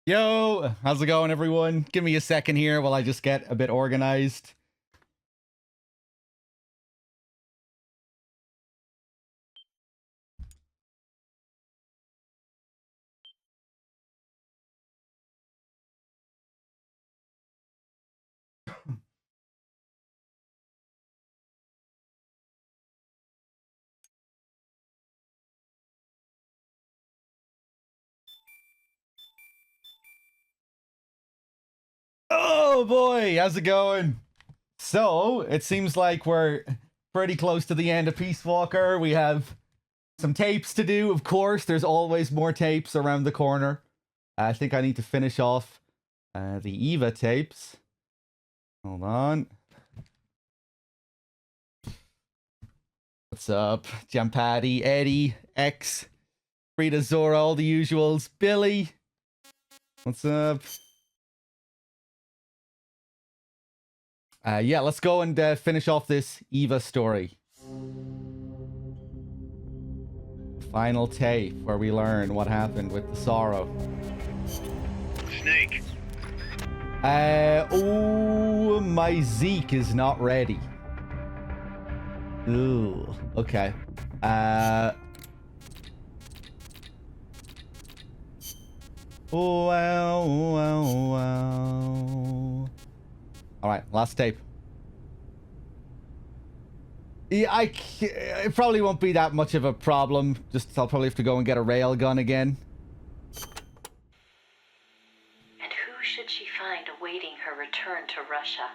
Yo, how's it going, everyone? Give me a second here while I just get a bit organized. Oh boy, how's it going? So, it seems like we're pretty close to the end of Peace Walker. We have some tapes to do, of course. There's always more tapes around the corner. I think I need to finish off the Eva tapes. Hold on. What's up? Jampati, Eddie, X, Frida, Zora, all the usuals. Billy. What's up? Yeah, let's go and finish off this Eva story. Final tape where we learn what happened with the Sorrow. Snake. Oh, my Zeke is not ready. Ooh, okay. Wow. All right, last tape. Yeah, it probably won't be that much of a problem. Just I'll probably have to go and get a rail gun again. And who should she find awaiting her return to Russia?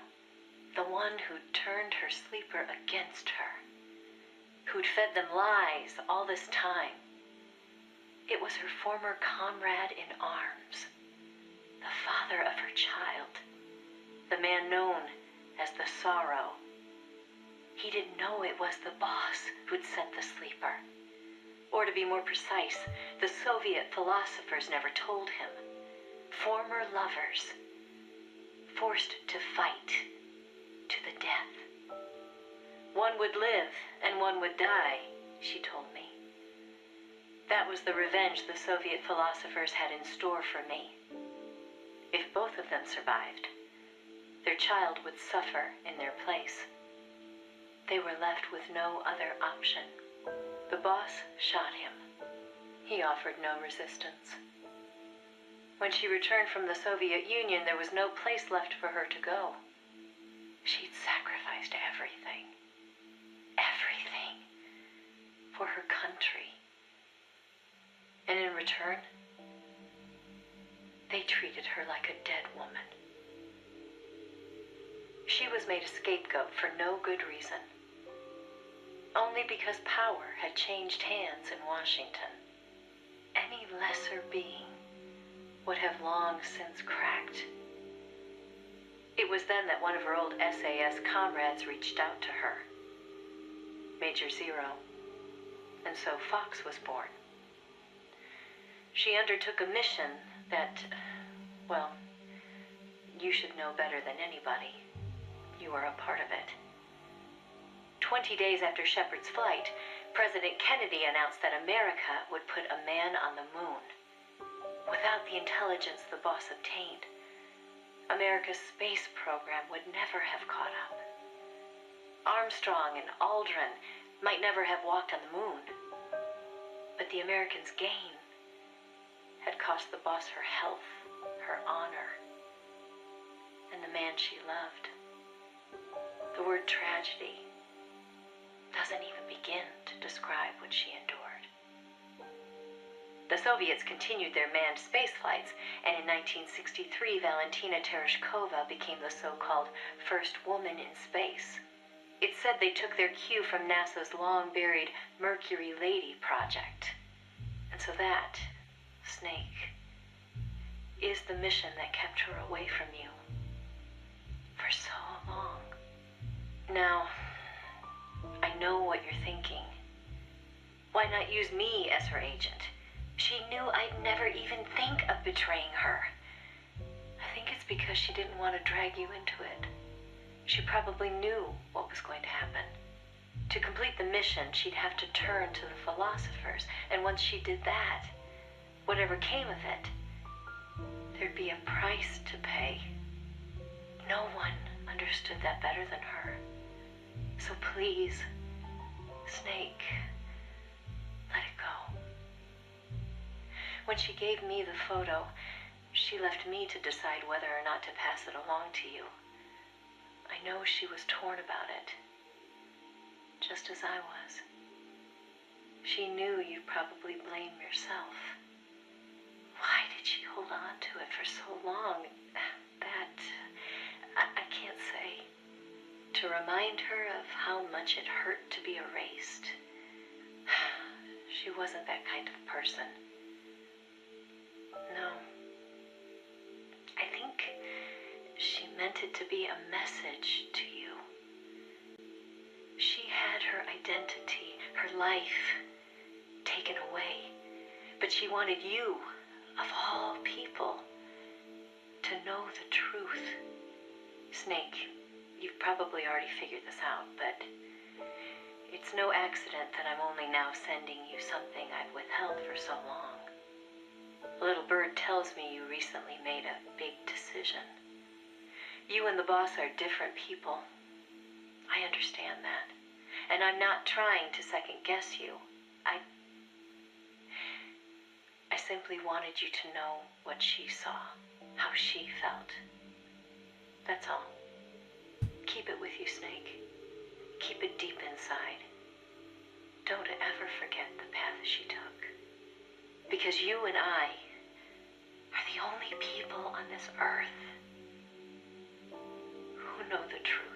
The one who'd turned her sleeper against her. Who'd fed them lies all this time. It was her former comrade in arms. The father of her child. The man known as the Sorrow. He didn't know it was the boss who'd sent the sleeper. Or to be more precise, the Soviet philosophers never told him. Former lovers, forced to fight to the death. One would live and one would die, she told me. That was the revenge the Soviet philosophers had in store for me. If both of them survived, their child would suffer in their place. They were left with no other option. The boss shot him. He offered no resistance. When she returned from the Soviet Union, there was no place left for her to go. She'd sacrificed everything. Everything. For her country. And in return, they treated her like a dead woman. She was made a scapegoat for no good reason. Only because power had changed hands in Washington. Any lesser being would have long since cracked. It was then that one of her old SAS comrades reached out to her. Major Zero. And so Fox was born. She undertook a mission that, well, you should know better than anybody. You were a part of it. 20 days after Shepard's flight, President Kennedy announced that America would put a man on the moon. Without the intelligence the boss obtained, America's space program would never have caught up. Armstrong and Aldrin might never have walked on the moon. But the Americans' gain had cost the boss her health, her honor, and the man she loved. The word tragedy doesn't even begin to describe what she endured. The Soviets continued their manned space flights, and in 1963, Valentina Tereshkova became the so-called first woman in space. It's said they took their cue from NASA's long-buried Mercury Lady project. And so that, Snake, is the mission that kept her away from you for so long. Now, I know what you're thinking. Why not use me as her agent? She knew I'd never even think of betraying her. I think it's because she didn't want to drag you into it. She probably knew what was going to happen. To complete the mission, she'd have to turn to the philosophers, and once she did that, whatever came of it, there'd be a price to pay. No one understood that better than her. So please, Snake, let it go. When she gave me the photo, she left me to decide whether or not to pass it along to you. I know she was torn about it, just as I was. She knew you'd probably blame yourself. Why did she hold on to it for so long? That, I can't say. To remind her of how much it hurt to be erased. She wasn't that kind of person. No. I think she meant it to be a message to you. She had her identity, her life, taken away. But she wanted you, of all people, to know the truth. Snake, you've probably already figured this out, but it's no accident that I'm only now sending you something I've withheld for so long. Little Bird tells me you recently made a big decision. You and the boss are different people. I understand that. And I'm not trying to second guess you. I simply wanted you to know what she saw, how she felt. That's all. Keep it with you, Snake. Keep it deep inside. Don't ever forget the path she took. Because you and I are the only people on this earth who know the truth.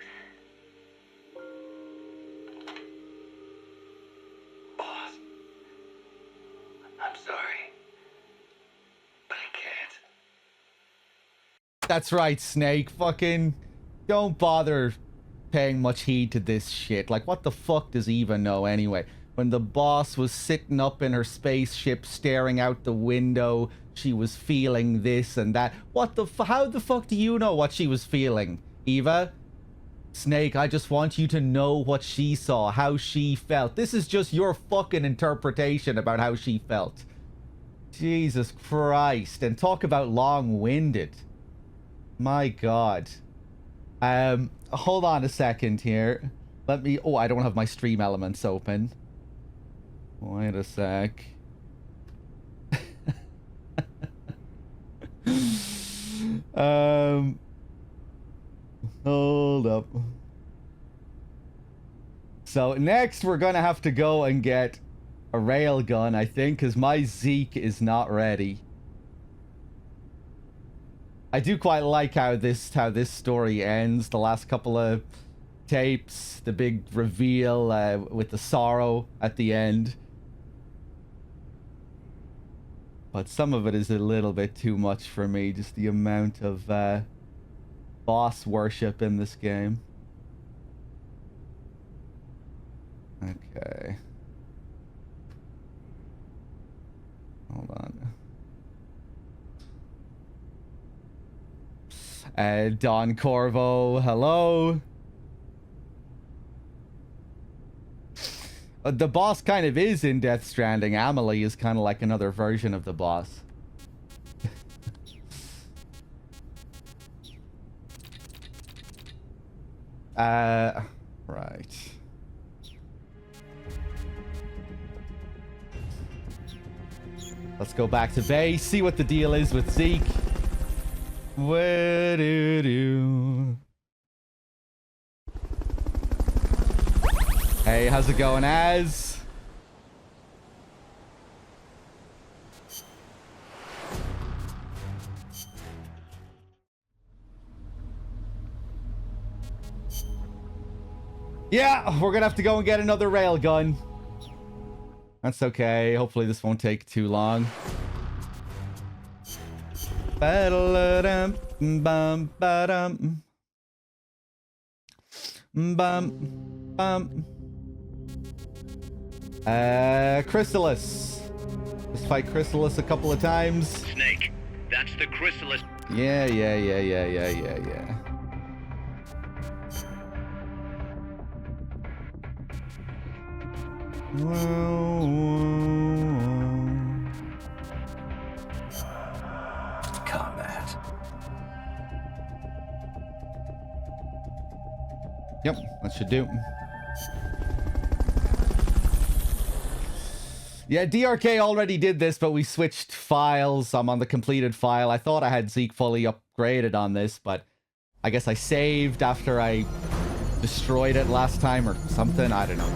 Boss, I'm sorry, but I can't. That's right, Snake. Fucking don't bother paying much heed to this shit. Like, what the fuck does Eva know anyway? When the boss was sitting up in her spaceship staring out the window, she was feeling this and that. What the how the fuck do you know what she was feeling, Eva? Snake, I just want you to know what she saw, how she felt. This is just your fucking interpretation about how she felt. Jesus Christ. And talk about long-winded. My God. Hold on a second here. Let me... Oh, I don't have my stream elements open. Wait a sec. Hold up. So next we're gonna have to go and get a railgun, I think, because my Zeke is not ready. I do quite like how this story ends. The last couple of tapes, the big reveal with the sorrow at the end. But some of it is a little bit too much for me. Just the amount of boss worship in this game. Okay. Hold on. Don Corvo, hello. The boss kind of is in Death Stranding. Amelie is kind of like another version of the boss. Right. Let's go back to base, see what the deal is with Zeke. What do? Hey, how's it going, Az? Yeah, we're gonna have to go and get another railgun. That's okay. Hopefully this won't take too long. Ba-da-da-dum, bum, ba-dum. Bum, bum. Chrysalis. Just fight Chrysalis a couple of times. Snake, that's the Chrysalis. Yeah. Combat. Yep, that should do. Yeah, DRK already did this, but we switched files. I'm on the completed file. I thought I had Zeke fully upgraded on this, but I guess I saved after I destroyed it last time or something. I don't know.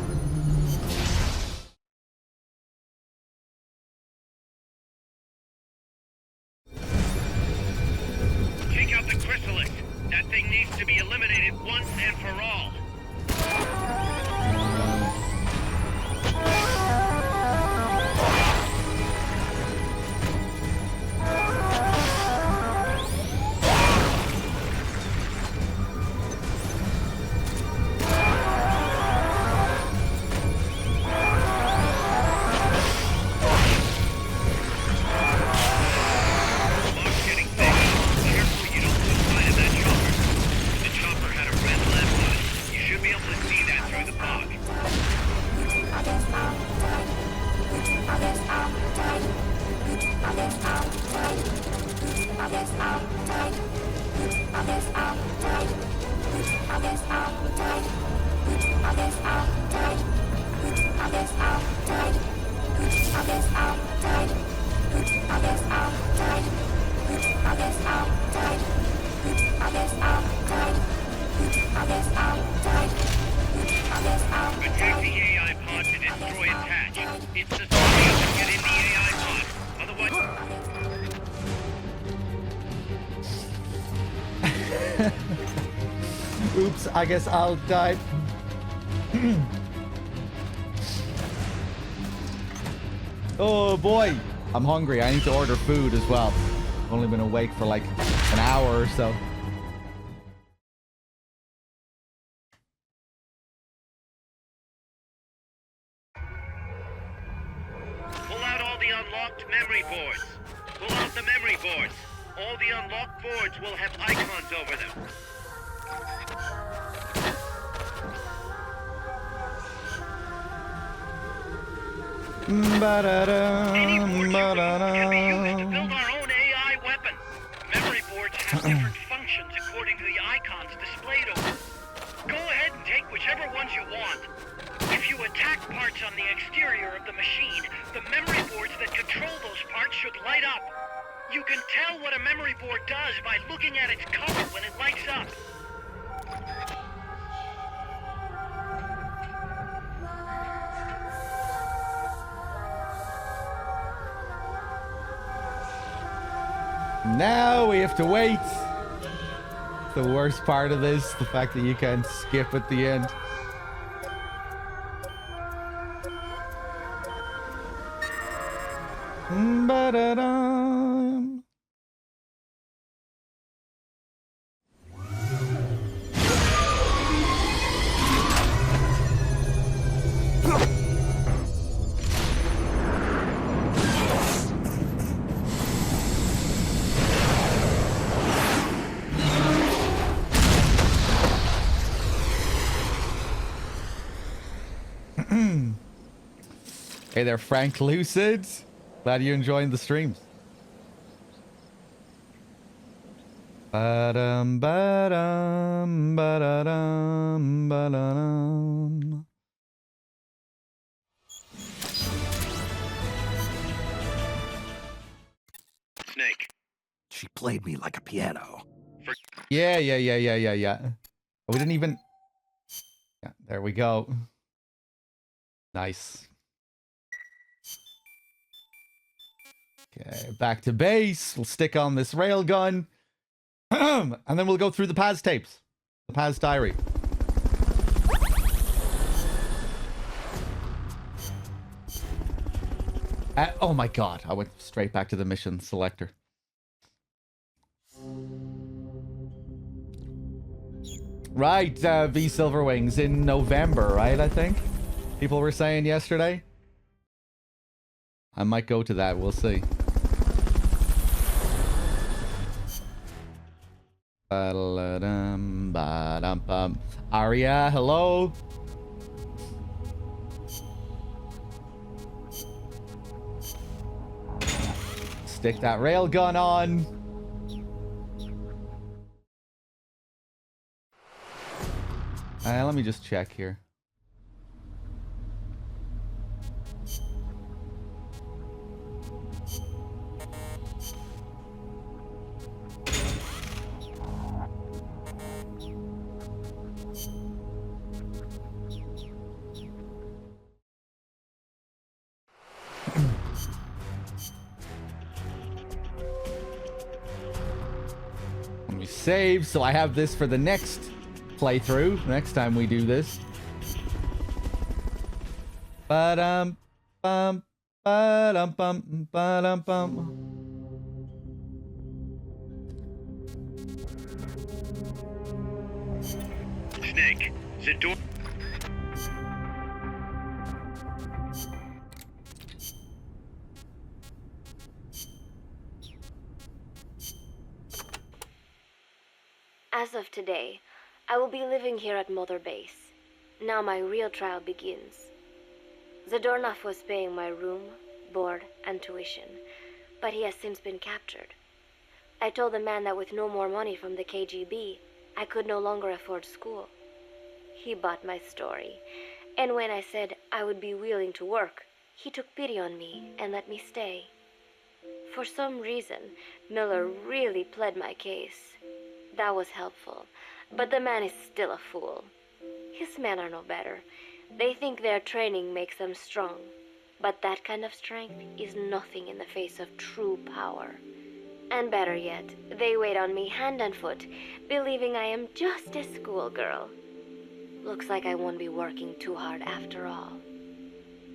Take out the chrysalis. That thing needs to be eliminated once and for all. Attack the AI pod to destroy attach. It's the speed to get in the AI pod. Otherwise... Oops, I guess I'll die. Oh boy, I'm hungry. I need to order food as well. I've only been awake for like an hour or so. Pull out all the unlocked memory boards. Pull out the memory boards. All the unlocked boards will have icons over them. Any board you can be used to build our own AI weapon. Memory boards have different functions according to the icons displayed over. Go ahead and take whichever ones you want. If you attack parts on the exterior of the machine, the memory boards that control those parts should light up. You can tell what a memory board does by looking at its color when it lights up. Now we have to wait. The worst part of this, the fact that you can skip at the end. Ba-da-dum. Hey there, Frank Lucid. Glad you're enjoying the streams. Ba-dum, ba-dum, ba-da-dum, ba-da-dum. Snake. She played me like a piano. Yeah. We didn't even... Yeah, there we go. Nice. Okay, back to base. We'll stick on this railgun. And then we'll go through the Paz tapes. The Paz diary. Oh my god, I went straight back to the mission selector. Right, V Silverwings in November, right, I think? People were saying yesterday. I might go to that, we'll see. Aria, hello? Stick that railgun on. Let me just check here. Let me save so I have this for the next playthrough, next time we do this. Ba-dum, bum, ba-dum, bum, ba-dum, bum. Snake, the door. As of today, I will be living here at Mother Base. Now my real trial begins. Zadornov was paying my room, board, and tuition, but he has since been captured. I told the man that with no more money from the KGB, I could no longer afford school. He bought my story, and when I said I would be willing to work, he took pity on me and let me stay. For some reason, Miller really pled my case. That was helpful, but the man is still a fool. His men are no better. They think their training makes them strong, but that kind of strength is nothing in the face of true power. And better yet, they wait on me hand and foot, believing I am just a schoolgirl. Looks like I won't be working too hard after all.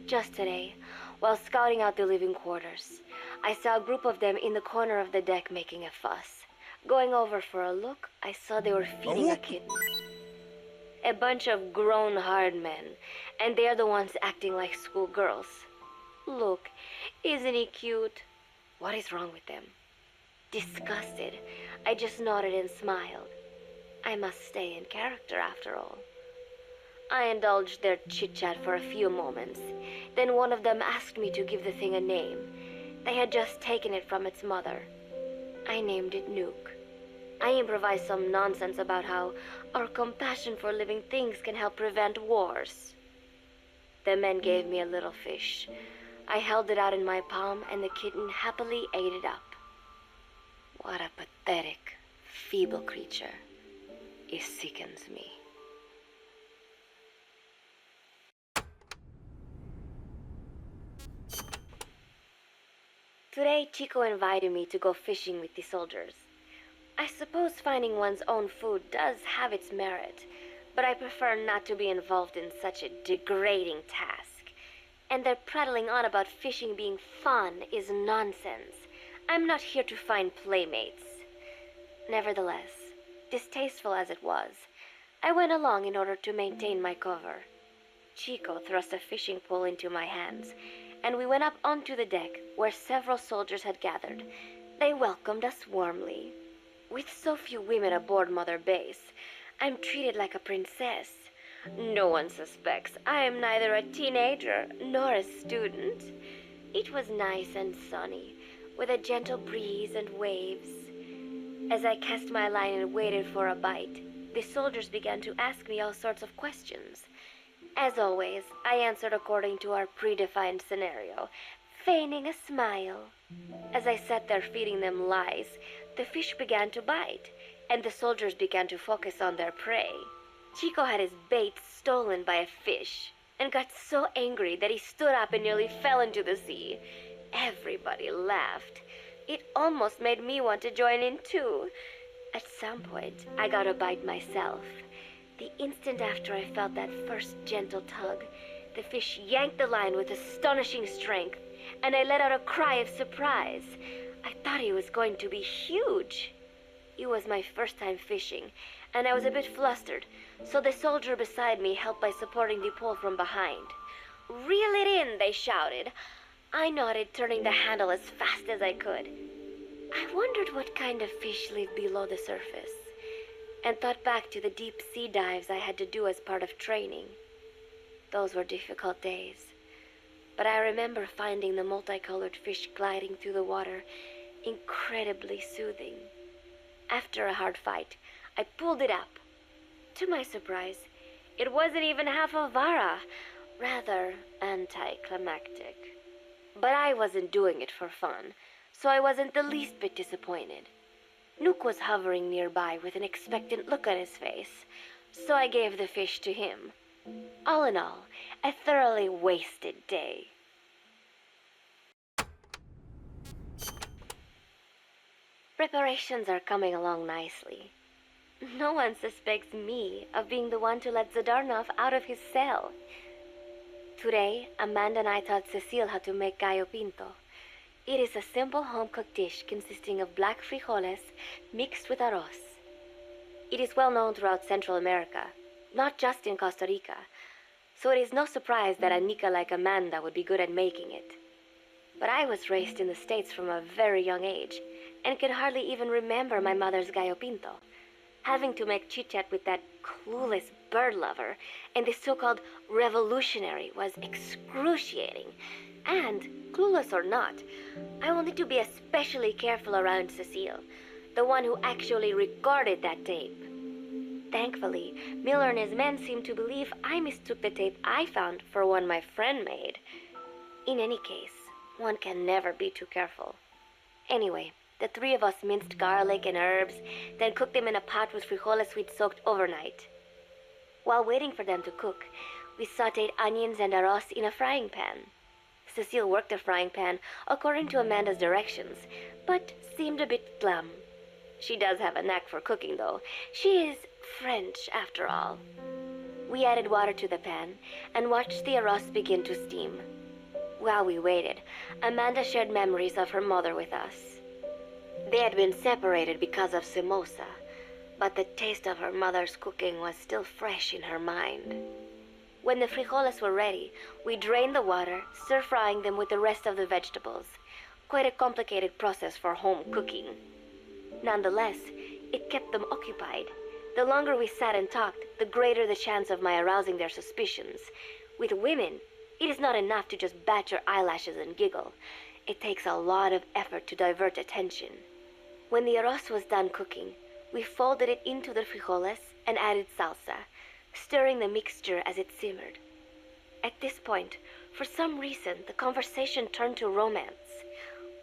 Just today, while scouting out the living quarters, I saw a group of them in the corner of the deck making a fuss. Going over for a look, I saw they were feeding a kitten. A bunch of grown hard men, and they're the ones acting like schoolgirls. Look, isn't he cute? What is wrong with them? Disgusted, I just nodded and smiled. I must stay in character after all. I indulged their chit-chat for a few moments. Then one of them asked me to give the thing a name. They had just taken it from its mother. I named it Nuke. I improvised some nonsense about how our compassion for living things can help prevent wars. The men gave me a little fish. I held it out in my palm and the kitten happily ate it up. What a pathetic, feeble creature. It sickens me. Today, Chico invited me to go fishing with the soldiers. I suppose finding one's own food does have its merit, but I prefer not to be involved in such a degrading task. And their prattling on about fishing being fun is nonsense. I'm not here to find playmates. Nevertheless, distasteful as it was, I went along in order to maintain my cover. Chico thrust a fishing pole into my hands, and we went up onto the deck where several soldiers had gathered. They welcomed us warmly. With so few women aboard Mother Base, I'm treated like a princess. No one suspects I am neither a teenager nor a student. It was nice and sunny, with a gentle breeze and waves. As I cast my line and waited for a bite, the soldiers began to ask me all sorts of questions. As always, I answered according to our predefined scenario, feigning a smile. As I sat there feeding them lies, the fish began to bite, and the soldiers began to focus on their prey. Chico had his bait stolen by a fish, and got so angry that he stood up and nearly fell into the sea. Everybody laughed. It almost made me want to join in too. At some point, I got a bite myself. The instant after I felt that first gentle tug, the fish yanked the line with astonishing strength, and I let out a cry of surprise. I thought he was going to be huge. It was my first time fishing, and I was a bit flustered, so the soldier beside me helped by supporting the pole from behind. "Reel it in," they shouted. I nodded, turning the handle as fast as I could. I wondered what kind of fish lived below the surface, and thought back to the deep sea dives I had to do as part of training. Those were difficult days, but I remember finding the multicolored fish gliding through the water incredibly soothing. After a hard fight, I pulled it up. To my surprise, It wasn't even half of Vara. Rather anticlimactic. But I wasn't doing it for fun, so I wasn't the least bit disappointed. Nook was hovering nearby with an expectant look on his face, so I gave the fish to him. All in all, a thoroughly wasted day. Preparations are coming along nicely. No one suspects me of being the one to let Zadarnov out of his cell. Today, Amanda and I taught Cecile how to make gallo pinto. It is a simple home-cooked dish consisting of black frijoles mixed with arroz. It is well known throughout Central America, not just in Costa Rica, so it is no surprise that a Nica like Amanda would be good at making it. But I was raised in the States from a very young age, and can hardly even remember my mother's gallo pinto. Having to make chit-chat with that clueless bird lover and the so-called revolutionary was excruciating. And, clueless or not, I will need to be especially careful around Cecile, the one who actually recorded that tape. Thankfully, Miller and his men seem to believe I mistook the tape I found for one my friend made. In any case, one can never be too careful. Anyway, the three of us minced garlic and herbs, then cooked them in a pot with frijoles we'd soaked overnight. While waiting for them to cook, we sautéed onions and arroz in a frying pan. Cecile worked the frying pan according to Amanda's directions, but seemed a bit glum. She does have a knack for cooking, though. She is French, after all. We added water to the pan and watched the arroz begin to steam. While we waited, Amanda shared memories of her mother with us. They had been separated because of Simosa, but the taste of her mother's cooking was still fresh in her mind. When the frijoles were ready, we drained the water, stir-frying them with the rest of the vegetables. Quite a complicated process for home cooking. Nonetheless, it kept them occupied. The longer we sat and talked, the greater the chance of my arousing their suspicions. With women, it is not enough to just bat your eyelashes and giggle. It takes a lot of effort to divert attention. When the arroz was done cooking, we folded it into the frijoles and added salsa, stirring the mixture as it simmered. At this point, for some reason, the conversation turned to romance.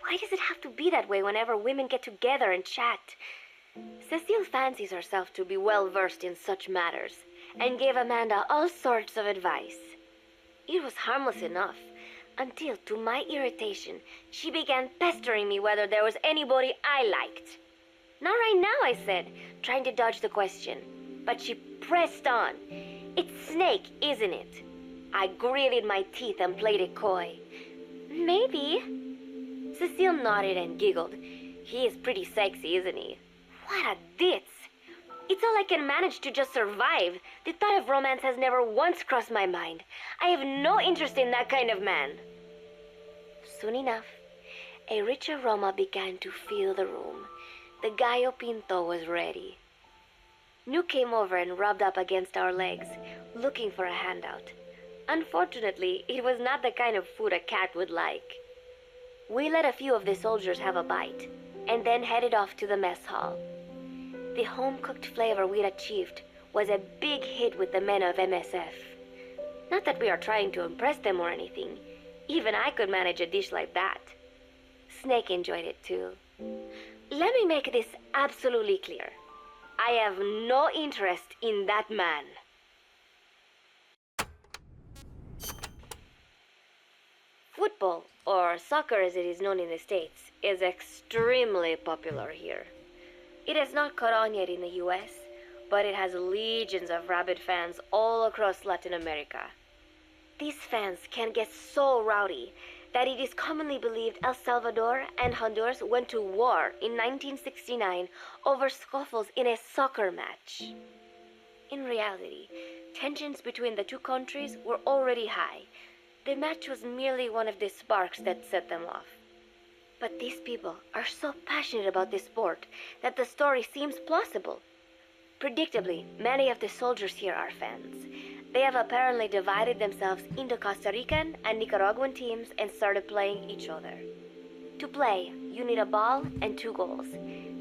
Why does it have to be that way whenever women get together and chat? Cecile fancies herself to be well versed in such matters, and gave Amanda all sorts of advice. It was harmless enough, until, to my irritation, she began pestering me whether there was anybody I liked. Not right now, I said, trying to dodge the question. But she pressed on. It's Snake, isn't it? I gritted my teeth and played it coy. Maybe. Cecile nodded and giggled. He is pretty sexy, isn't he? What a ditz. It's all I can manage to just survive. The thought of romance has never once crossed my mind. I have no interest in that kind of man. Soon enough, a rich aroma began to fill the room. The gallo pinto was ready. Nook came over and rubbed up against our legs, looking for a handout. Unfortunately, it was not the kind of food a cat would like. We let a few of the soldiers have a bite, and then headed off to the mess hall. The home-cooked flavor we'd achieved was a big hit with the men of MSF. Not that we are trying to impress them or anything. Even I could manage a dish like that. Snake enjoyed it too. Let me make this absolutely clear. I have no interest in that man. Football, or soccer as it is known in the States, is extremely popular here. It has not caught on yet in the US, but it has legions of rabid fans all across Latin America. These fans can get so rowdy that it is commonly believed El Salvador and Honduras went to war in 1969 over scuffles in a soccer match. In reality, tensions between the two countries were already high. The match was merely one of the sparks that set them off. But these people are so passionate about this sport that the story seems plausible. Predictably, many of the soldiers here are fans. They have apparently divided themselves into Costa Rican and Nicaraguan teams and started playing each other. To play, you need a ball and 2 goals.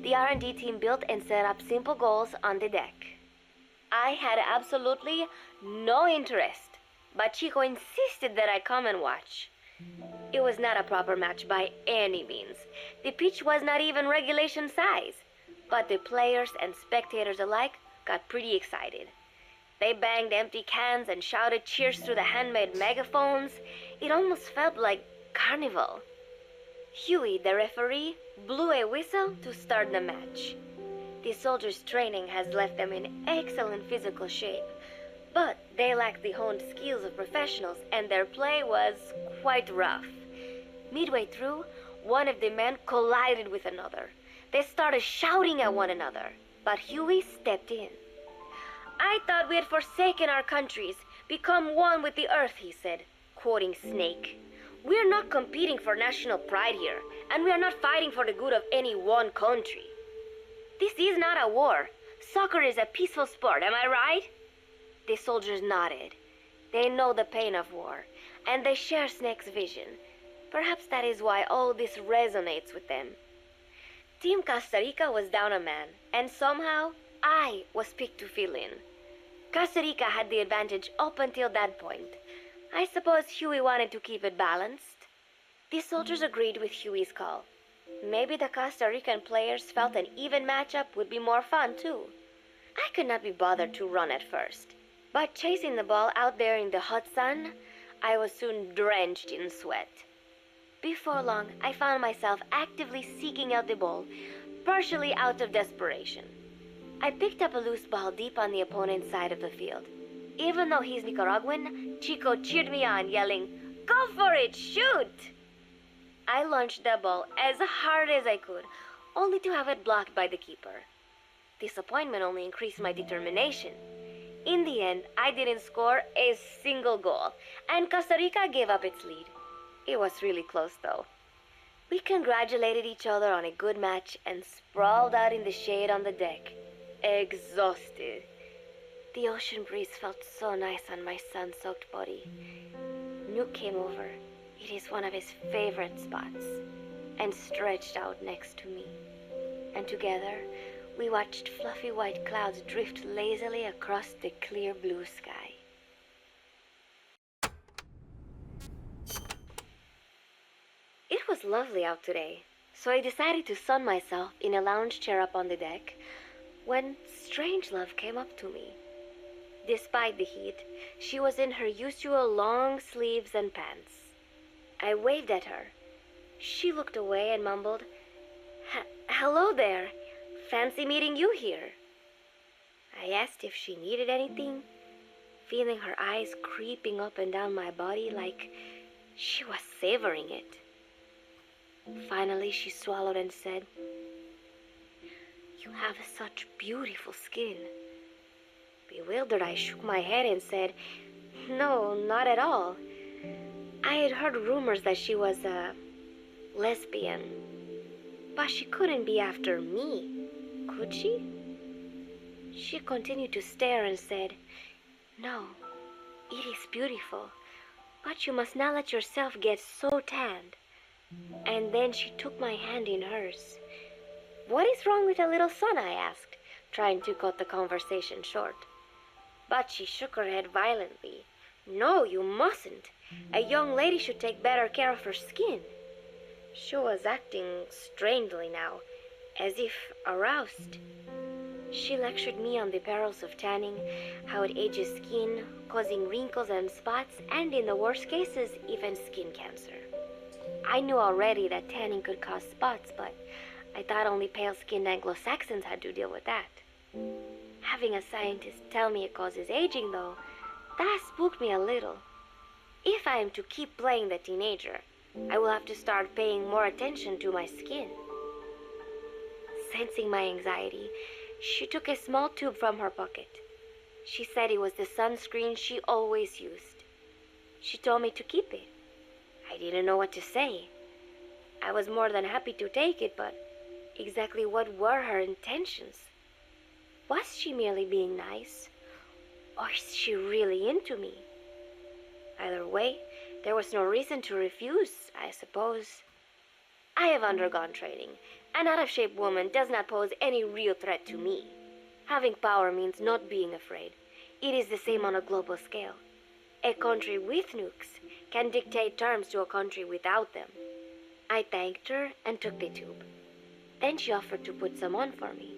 The R&D team built and set up simple goals on the deck. I had absolutely no interest, but Chico insisted that I come and watch. It was not a proper match by any means. The pitch was not even regulation size, but the players and spectators alike got pretty excited. They banged empty cans and shouted cheers through the handmade megaphones. It almost felt like carnival. Huey, the referee, blew a whistle to start the match. The soldiers' training has left them in excellent physical shape, but they lacked the honed skills of professionals and their play was quite rough. Midway through, one of the men collided with another. They started shouting at one another, but Huey stepped in. "I thought we had forsaken our countries, become one with the earth," he said, quoting Snake. "We're not competing for national pride here, and we are not fighting for the good of any one country. This is not a war. Soccer is a peaceful sport, am I right?" The soldiers nodded. They know the pain of war, and they share Snake's vision. Perhaps that is why all this resonates with them. Team Costa Rica was down a man, and somehow I was picked to fill in. Costa Rica had the advantage up until that point. I suppose Huey wanted to keep it balanced. The soldiers agreed with Huey's call. Maybe the Costa Rican players felt an even matchup would be more fun too. I could not be bothered to run at first, but chasing the ball out there in the hot sun, I was soon drenched in sweat. Before long, I found myself actively seeking out the ball, partially out of desperation. I picked up a loose ball deep on the opponent's side of the field. Even though he's Nicaraguan, Chico cheered me on, yelling, "Go for it, shoot!" I launched the ball as hard as I could, only to have it blocked by the keeper. Disappointment only increased my determination. In the end, I didn't score a single goal, and Costa Rica gave up its lead. It was really close, though. We congratulated each other on a good match and sprawled out in the shade on the deck, exhausted. The ocean breeze felt so nice on my sun-soaked body. Nuke came over. It is one of his favorite spots, and stretched out next to me. And together, we watched fluffy white clouds drift lazily across the clear blue sky. It was lovely out today, so I decided to sun myself in a lounge chair up on the deck when Strangelove came up to me. Despite the heat, she was in her usual long sleeves and pants. I waved at her. She looked away and mumbled, "Hello there. Fancy meeting you here." I asked if she needed anything, feeling her eyes creeping up and down my body like she was savoring it. Finally, she swallowed and said, "You have such beautiful skin." Bewildered, I shook my head and said, "No, not at all. I had heard rumors that she was a lesbian, but she couldn't be after me, could she?" She continued to stare and said, "No, it is beautiful, but you must not let yourself get so tanned." And then she took my hand in hers. "What is wrong with a little sun?" I asked, trying to cut the conversation short. But she shook her head violently. "No, you mustn't. A young lady should take better care of her skin." She was acting strangely now, as if aroused. She lectured me on the perils of tanning, how it ages skin, causing wrinkles and spots, and in the worst cases, even skin cancer. I knew already that tanning could cause spots, but I thought only pale-skinned Anglo-Saxons had to deal with that. Having a scientist tell me it causes aging, though, that spooked me a little. If I am to keep playing the teenager, I will have to start paying more attention to my skin. Sensing my anxiety, she took a small tube from her pocket. She said it was the sunscreen she always used. She told me to keep it. I didn't know what to say. I was more than happy to take it, but exactly what were her intentions? Was she merely being nice? Or is she really into me? Either way, there was no reason to refuse, I suppose. I have undergone training. An out-of-shape woman does not pose any real threat to me. Having power means not being afraid. It is the same on a global scale. A country with nukes can dictate terms to a country without them. I thanked her and took the tube. Then she offered to put some on for me.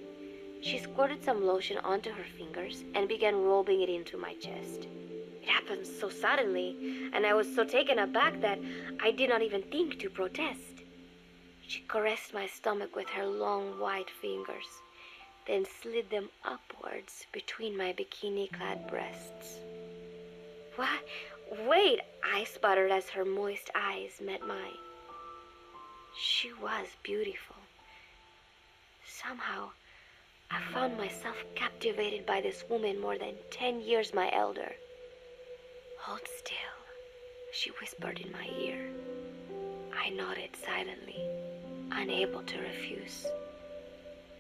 She squirted some lotion onto her fingers and began rolling it into my chest. It happened so suddenly, and I was so taken aback that I did not even think to protest. She caressed my stomach with her long white fingers, then slid them upwards between my bikini-clad breasts. What? Wait, I sputtered as her moist eyes met mine. She was beautiful. Somehow, I found myself captivated by this woman more than 10 years my elder. Hold still, she whispered in my ear. I nodded silently, unable to refuse.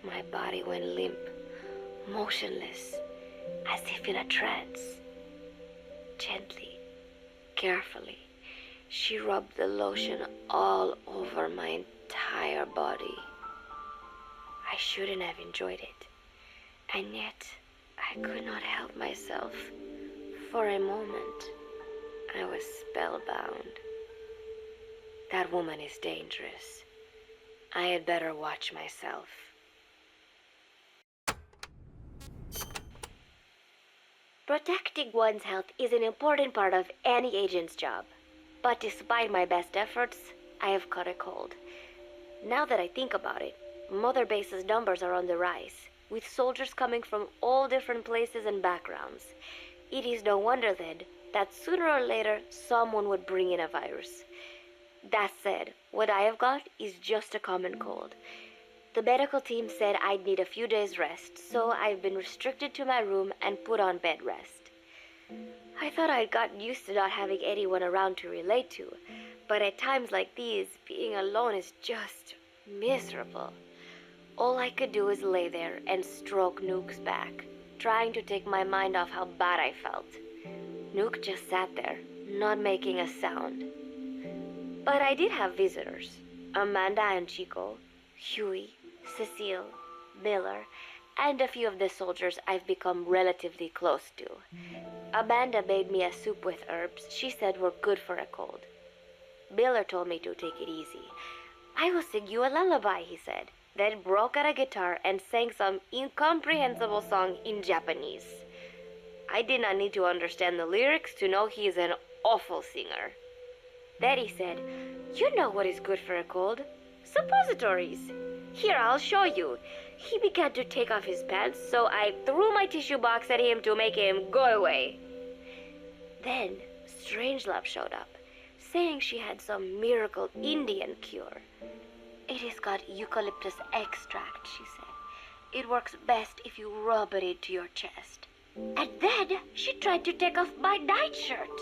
My body went limp, motionless, as if in a trance. Gently, carefully, she rubbed the lotion all over my entire body. I shouldn't have enjoyed it, and yet I could not help myself. For a moment, I was spellbound. That woman is dangerous. I had better watch myself. Protecting one's health is an important part of any agent's job. But despite my best efforts, I have caught a cold. Now that I think about it, Mother Base's numbers are on the rise, with soldiers coming from all different places and backgrounds. It is no wonder, then, that sooner or later someone would bring in a virus. That said, what I have got is just a common cold. The medical team said I'd need a few days rest, so I've been restricted to my room and put on bed rest. I thought I'd gotten used to not having anyone around to relate to, but at times like these, being alone is just miserable. All I could do was lay there and stroke Nuke's back, trying to take my mind off how bad I felt. Nuke just sat there, not making a sound. But I did have visitors. Amanda and Chico, Huey, Cecile, Miller, and a few of the soldiers I've become relatively close to. Amanda made me a soup with herbs she said were good for a cold. Miller told me to take it easy. I will sing you a lullaby, he said, then broke out a guitar and sang some incomprehensible song in Japanese. I did not need to understand the lyrics to know he is an awful singer. Then he said, "You know what is good for a cold? Suppositories. Here, I'll show you." He began to take off his pants, so I threw my tissue box at him to make him go away. Then Strangelove showed up, saying she had some miracle Indian cure. "It has got eucalyptus extract," she said. "It works best if you rub it into your chest." And then she tried to take off my nightshirt.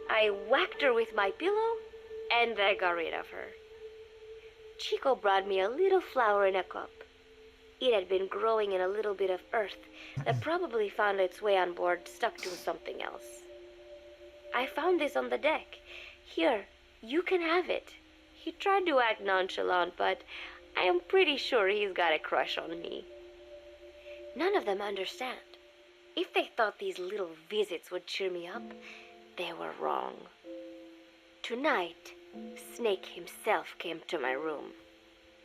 I whacked her with my pillow, and I got rid of her. Chico brought me a little flower in a cup. It had been growing in a little bit of earth that probably found its way on board, stuck to something else. "I found this on the deck. Here, you can have it." He tried to act nonchalant, but I am pretty sure he's got a crush on me. None of them understand. If they thought these little visits would cheer me up, they were wrong. Tonight, Snake himself came to my room.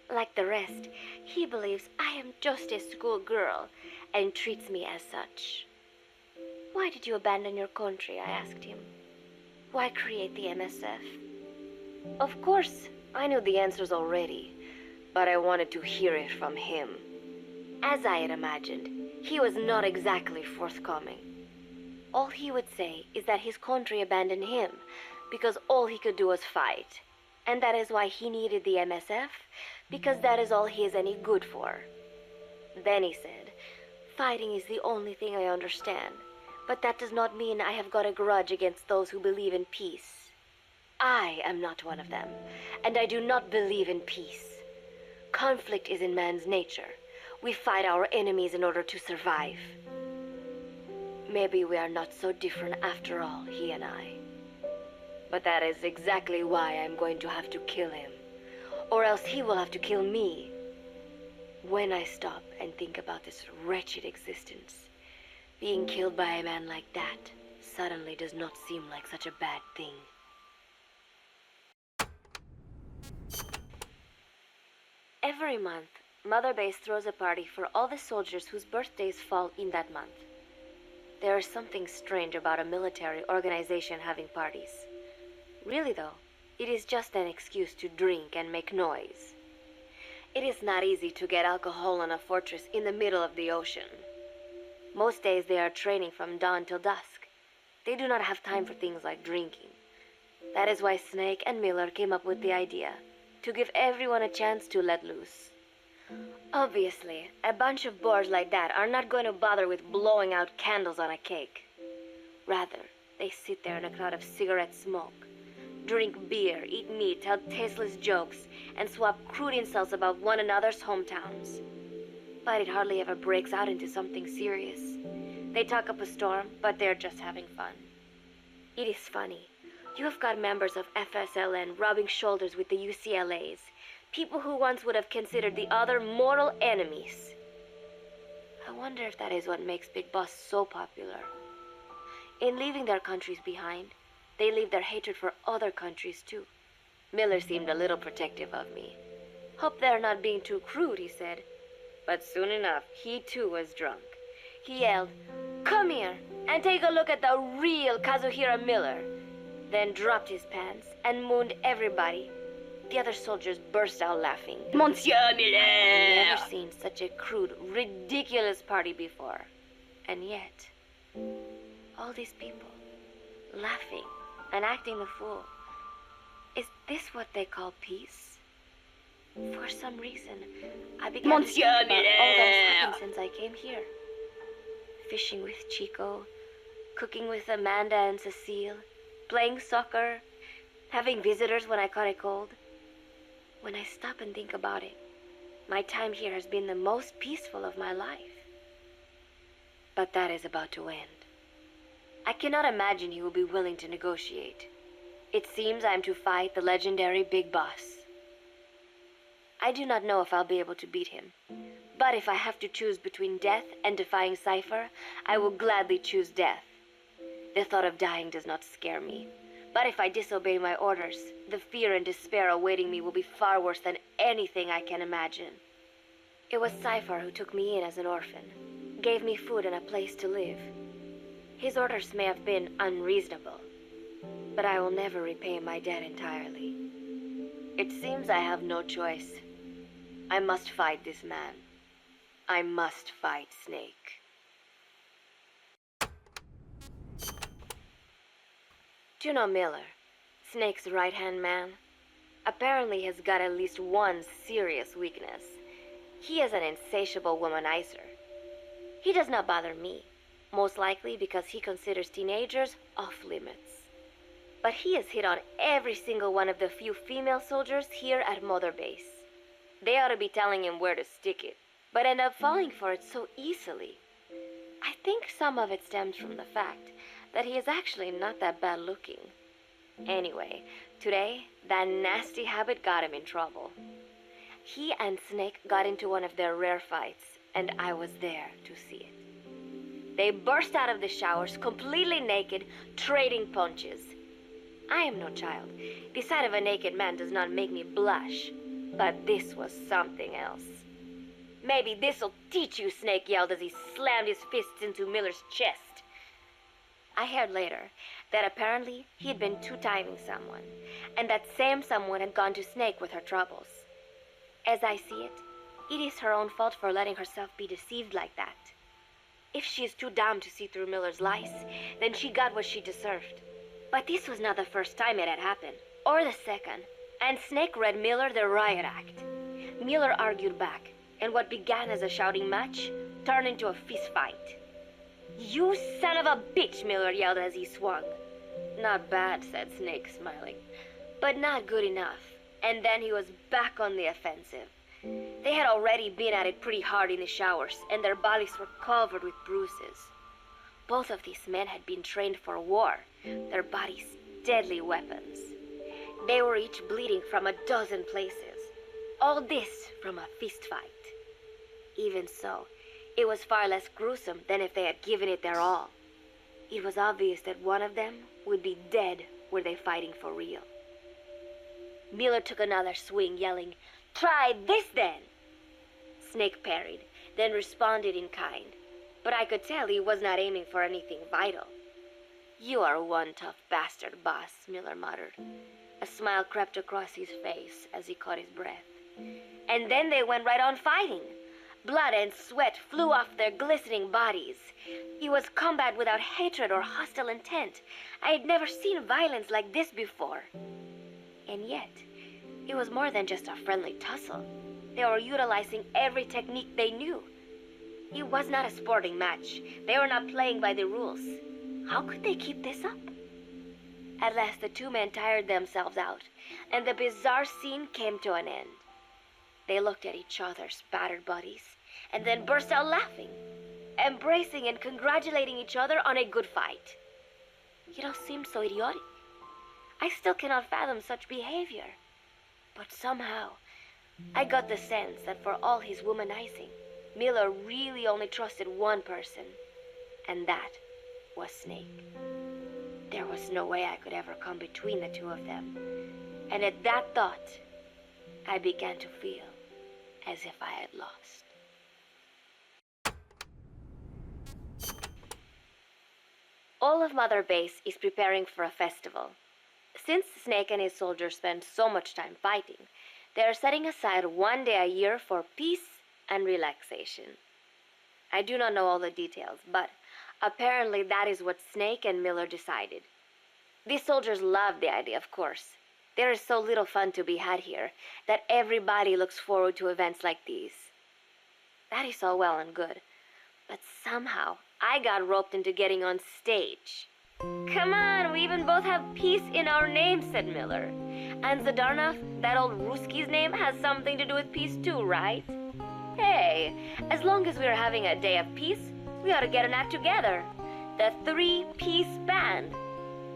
Like the rest, he believes I am just a schoolgirl and treats me as such. "Why did you abandon your country?" I asked him. "Why create the MSF?" Of course, I knew the answers already, but I wanted to hear it from him. As I had imagined, he was not exactly forthcoming. All he would say is that his country abandoned him because all he could do was fight, and that is why he needed the MSF, because that is all he is any good for. Then he said, "Fighting is the only thing I understand, but that does not mean I have got a grudge against those who believe in peace. I am not one of them, and I do not believe in peace. Conflict is in man's nature. We fight our enemies in order to survive. Maybe we are not so different after all, he and I. But that is exactly why I'm going to have to kill him, or else he will have to kill me. When I stop and think about this wretched existence, being killed by a man like that suddenly does not seem like such a bad thing. Every month, Mother Base throws a party for all the soldiers whose birthdays fall in that month. There is something strange about a military organization having parties. Really though, it is just an excuse to drink and make noise. It is not easy to get alcohol on a fortress in the middle of the ocean. Most days they are training from dawn till dusk. They do not have time for things like drinking. That is why Snake and Miller came up with the idea to give everyone a chance to let loose. Obviously, a bunch of boors like that are not going to bother with blowing out candles on a cake. Rather, they sit there in a cloud of cigarette smoke, drink beer, eat meat, tell tasteless jokes, and swap crude insults about one another's hometowns. But it hardly ever breaks out into something serious. They talk up a storm, but they're just having fun. It is funny. You have got members of FSLN rubbing shoulders with the UCLAs, people who once would have considered the other mortal enemies. I wonder if that is what makes Big Boss so popular. In leaving their countries behind, they leave their hatred for other countries too. Miller seemed a little protective of me. Hope they're not being too crude, he said. But soon enough, he too was drunk. He yelled, "Come here and take a look at the real Kazuhira Miller," then dropped his pants and mooned everybody. The other soldiers burst out laughing. Monsieur Miller! I've never seen such a crude, ridiculous party before. And yet, all these people, laughing and acting the fool. Is this what they call peace? For some reason, I began to think about all that has happened since I came here. Fishing with Chico, cooking with Amanda and Cecile, playing soccer, having visitors when I caught a cold. When I stop and think about it, my time here has been the most peaceful of my life. But that is about to end. I cannot imagine he will be willing to negotiate. It seems I am to fight the legendary Big Boss. I do not know if I'll be able to beat him. But if I have to choose between death and defying Cypher, I will gladly choose death. The thought of dying does not scare me. But if I disobey my orders, the fear and despair awaiting me will be far worse than anything I can imagine. It was Cypher who took me in as an orphan, gave me food and a place to live. His orders may have been unreasonable, but I will never repay my debt entirely. It seems I have no choice. I must fight this man. I must fight Snake. Do you know Miller, Snake's right-hand man? Apparently has got at least one serious weakness. He is an insatiable womanizer. He does not bother me, most likely because he considers teenagers off-limits. But he has hit on every single one of the few female soldiers here at Mother Base. They ought to be telling him where to stick it, but end up falling for it so easily. I think some of it stems from the fact that he is actually not that bad looking. Anyway, today, that nasty habit got him in trouble. He and Snake got into one of their rare fights, and I was there to see it. They burst out of the showers, completely naked, trading punches. I am no child. The sight of a naked man does not make me blush. But this was something else. "Maybe this'll teach you," Snake yelled as he slammed his fists into Miller's chest. I heard later that apparently he had been two-timing someone, and that same someone had gone to Snake with her troubles. As I see it, it is her own fault for letting herself be deceived like that. If she is too dumb to see through Miller's lies, then she got what she deserved. But this was not the first time it had happened, or the second, and Snake read Miller the riot act. Miller argued back, and what began as a shouting match turned into a fist fight. "You son of a bitch," Miller yelled as he swung. "Not bad," said Snake, smiling, "but not good enough." And then he was back on the offensive. They had already been at it pretty hard in the showers, and their bodies were covered with bruises. Both of these men had been trained for war, their bodies deadly weapons. They were each bleeding from a dozen places. All this from a fist fight. Even so, it was far less gruesome than if they had given it their all. It was obvious that one of them would be dead were they fighting for real. Miller took another swing, yelling, "Try this then!" Snake parried, then responded in kind, but I could tell he was not aiming for anything vital. "You are one tough bastard, boss," Miller muttered. A smile crept across his face as he caught his breath. And then they went right on fighting. Blood and sweat flew off their glistening bodies. It was combat without hatred or hostile intent. I had never seen violence like this before. And yet, it was more than just a friendly tussle. They were utilizing every technique they knew. It was not a sporting match. They were not playing by the rules. How could they keep this up? At last, the two men tired themselves out, and the bizarre scene came to an end. They looked at each other's battered bodies, and then burst out laughing, embracing and congratulating each other on a good fight. It all seemed so idiotic. I still cannot fathom such behavior. But somehow, I got the sense that for all his womanizing, Miller really only trusted one person, and that was Snake. There was no way I could ever come between the two of them, and at that thought, I began to feel as if I had lost. All of Mother Base is preparing for a festival. Since Snake and his soldiers spend so much time fighting, they are setting aside one day a year for peace and relaxation. I do not know all the details, but apparently that is what Snake and Miller decided. These soldiers love the idea, of course. There is so little fun to be had here that everybody looks forward to events like these. That is all well and good, but somehow I got roped into getting on stage. "Come on, we even both have peace in our name," said Miller. "And Zdarnov, that old Ruski's name, has something to do with peace too, right? Hey, as long as we're having a day of peace, we ought to get an act together. The Three-Piece Band."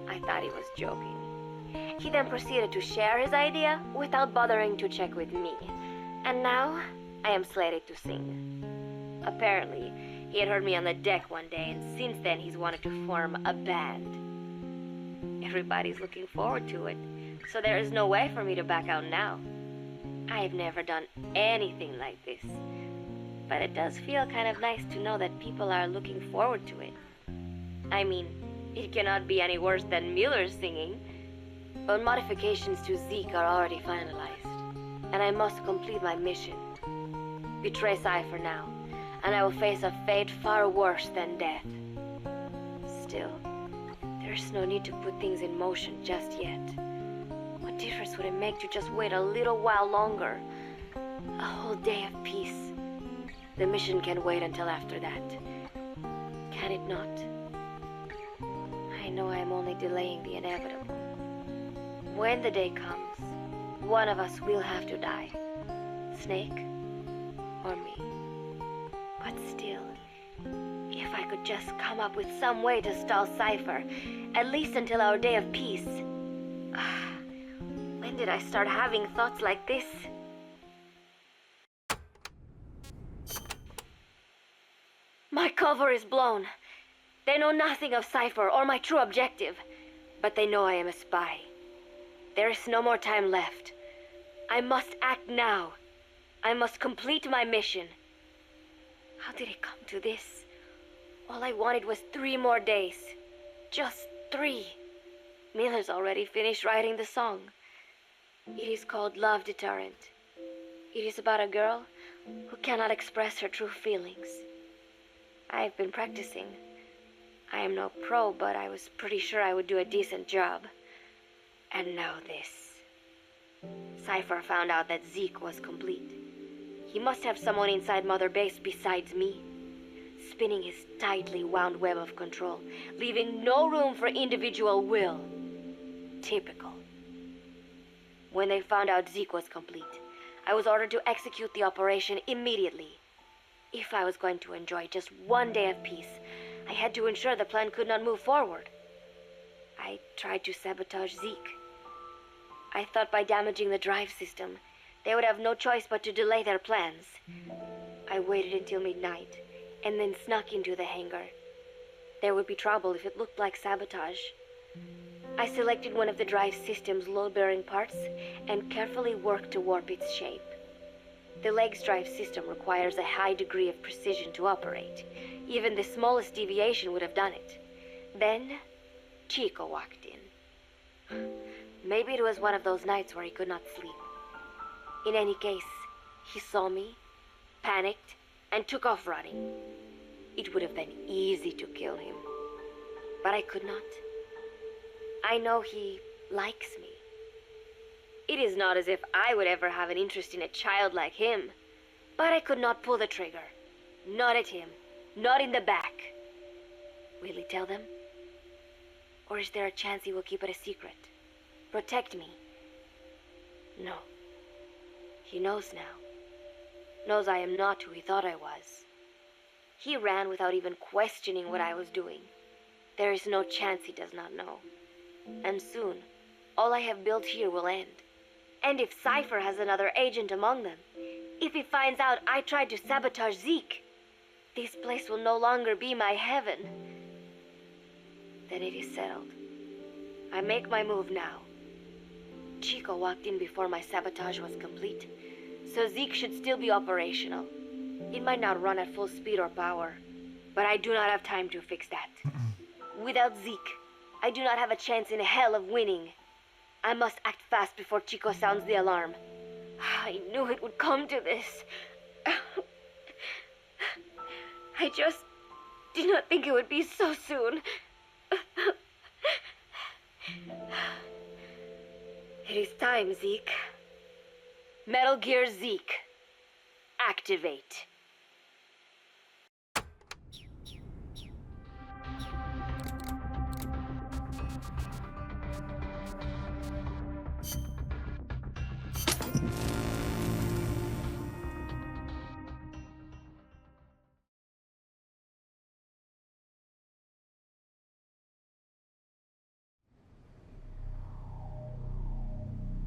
I thought he was joking. He then proceeded to share his idea without bothering to check with me. And now, I am slated to sing. Apparently, he had heard me on the deck one day, and since then he's wanted to form a band. Everybody's looking forward to it, so there is no way for me to back out now. I have never done anything like this, but it does feel kind of nice to know that people are looking forward to it. I mean, it cannot be any worse than Miller's singing, but modifications to Zeke are already finalized, and I must complete my mission. Betray Cypher now, and I will face a fate far worse than death. Still, there's no need to put things in motion just yet. What difference would it make to just wait a little while longer? A whole day of peace. The mission can wait until after that. Can it not? I know I am only delaying the inevitable. When the day comes, one of us will have to die. Snake or me. But still, if I could just come up with some way to stall Cypher, at least until our day of peace. When did I start having thoughts like this? My cover is blown. They know nothing of Cypher or my true objective, but they know I am a spy. There is no more time left. I must act now. I must complete my mission. How did it come to this? All I wanted was 3 more days. Just 3. Miller's already finished writing the song. It is called Love Deterrent. It is about a girl who cannot express her true feelings. I have been practicing. I am no pro, but I was pretty sure I would do a decent job. And now this. Cypher found out that Zeke was complete. He must have someone inside Mother Base besides me, spinning his tightly wound web of control, leaving no room for individual will. Typical. When they found out Zeke was complete, I was ordered to execute the operation immediately. If I was going to enjoy just 1 day of peace, I had to ensure the plan could not move forward. I tried to sabotage Zeke. I thought by damaging the drive system, they would have no choice but to delay their plans. I waited until midnight, and then snuck into the hangar. There would be trouble if it looked like sabotage. I selected one of the drive system's load-bearing parts and carefully worked to warp its shape. The leg's drive system requires a high degree of precision to operate. Even the smallest deviation would have done it. Then, Chico walked in. Maybe it was one of those nights where he could not sleep. In any case, he saw me, panicked, and took off running. It would have been easy to kill him, but I could not. I know he likes me. It is not as if I would ever have an interest in a child like him, but I could not pull the trigger. Not at him, not in the back. Will he tell them? Or is there a chance he will keep it a secret? Protect me? No. He knows now. Knows I am not who he thought I was. He ran without even questioning what I was doing. There is no chance he does not know. And soon, all I have built here will end. And if Cypher has another agent among them, if he finds out I tried to sabotage Zeke, this place will no longer be my heaven. Then it is settled. I make my move now. Chico walked in before my sabotage was complete, so Zeke should still be operational. It might not run at full speed or power, but I do not have time to fix that. Without Zeke, I do not have a chance in hell of winning. I must act fast before Chico sounds the alarm. I knew it would come to this. I just did not think it would be so soon. It is time, Zeke. Metal Gear Zeke. Activate.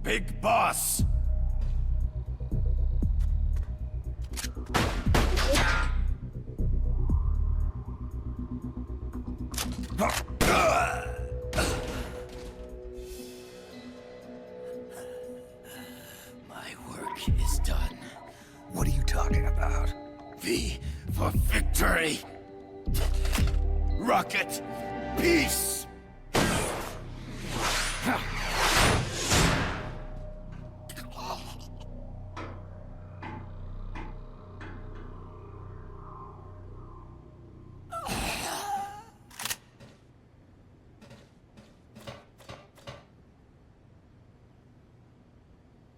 Big Boss! My work is done. What are you talking about? V for victory! Rocket, peace!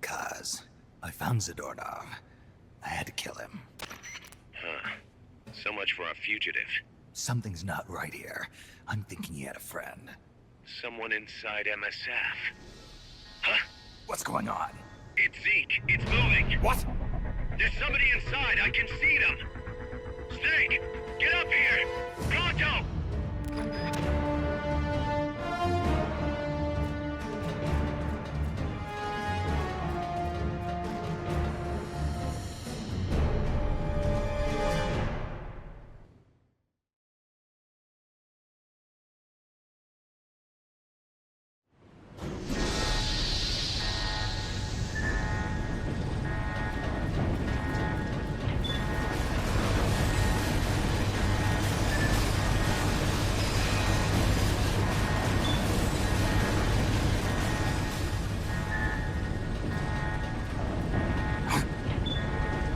Kaz, I found Zadornov. I had to kill him. Huh. So much for a fugitive. Something's not right here. I'm thinking he had a friend. Someone inside MSF. Huh? What's going on? It's Zeke. It's moving. What? There's somebody inside. I can see them. Snake, get up here. Pronto!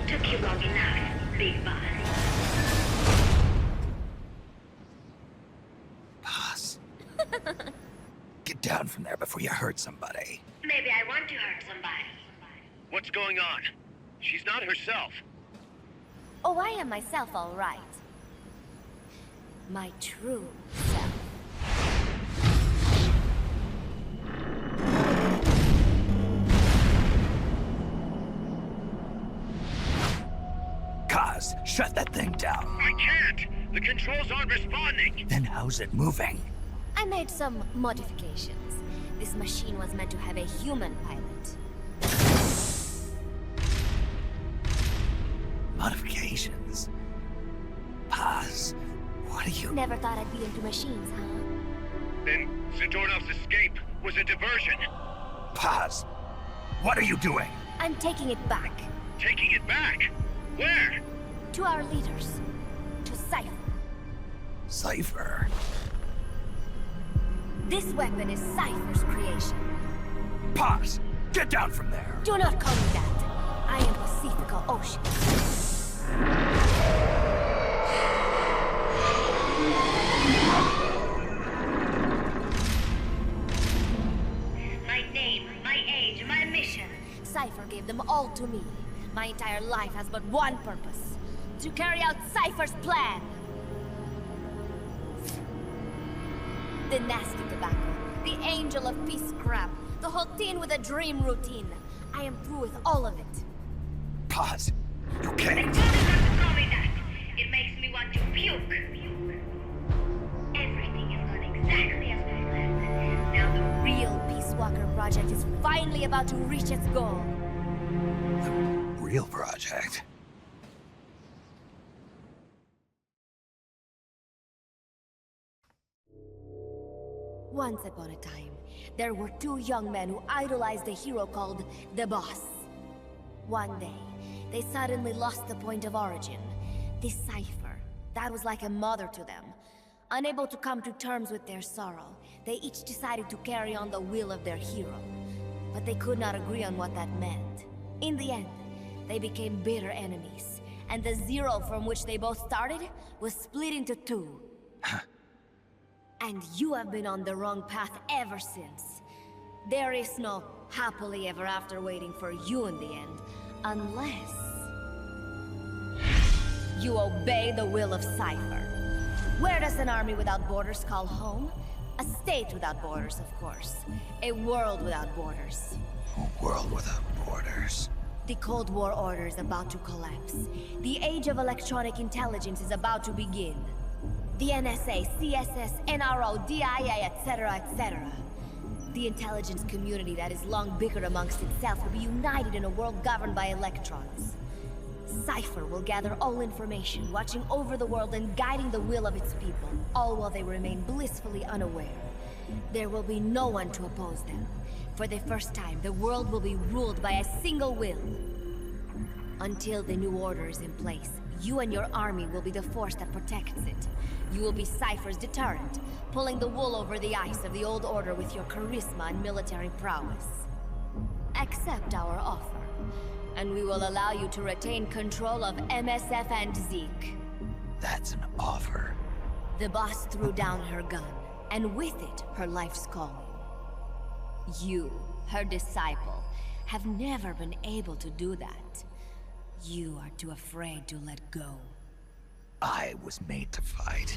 Took you long enough, Big Boss. Boss. Get down from there before you hurt somebody. Maybe I want to hurt somebody. What's going on? She's not herself. Oh, I am myself, all right. My true self. Kaz, shut that thing down. I can't! The controls aren't responding! Then how's it moving? I made some modifications. This machine was meant to have a human pilot. Modifications? do you... Never thought I'd be into machines, huh? Then Zadornov's escape was a diversion. Paz! What are you doing? I'm taking it back. Taking it back? Where? To our leaders. To Cypher. Cypher. This weapon is Cypher's creation. Paz! Get down from there! Do not call me that. I am Pacifica Ocean. My name, my age, my mission. Cypher gave them all to me. My entire life has but one purpose. To carry out Cypher's plan. The nasty tobacco. The angel of peace crap. The whole thing with a dream routine. I am through with all of it. Paz! You can't! Tell me that. It makes me want to puke. Everything has gone exactly as we planned. Now the Real Peace Walker project is finally about to reach its goal. The real project. Once upon a time, there were two young men who idolized a hero called the Boss. One day, they suddenly lost the point of origin. This Cypher, that was like a mother to them. Unable to come to terms with their sorrow, they each decided to carry on the will of their hero. But they could not agree on what that meant. In the end, they became bitter enemies, and the Zero from which they both started was split into two. And you have been on the wrong path ever since. There is no happily ever after waiting for you in the end, unless you obey the will of Cypher. Where does an army without borders call home? A state without borders, of course. A world without borders. A world without borders. The Cold War order is about to collapse. The age of electronic intelligence is about to begin. The NSA, CSS, NRO, DIA, etc., etc. The intelligence community that has long bickered amongst itself will be united in a world governed by electrons. Cypher will gather all information, watching over the world and guiding the will of its people, all while they remain blissfully unaware. There will be no one to oppose them. For the first time, the world will be ruled by a single will. Until the new order is in place, you and your army will be the force that protects it. You will be Cypher's deterrent, pulling the wool over the eyes of the old order with your charisma and military prowess. Accept our offer, and we will allow you to retain control of MSF and Zeke. That's an offer. The boss threw down her gun, and with it, her life's calling. You, her disciple, have never been able to do that. You are too afraid to let go. I was made to fight.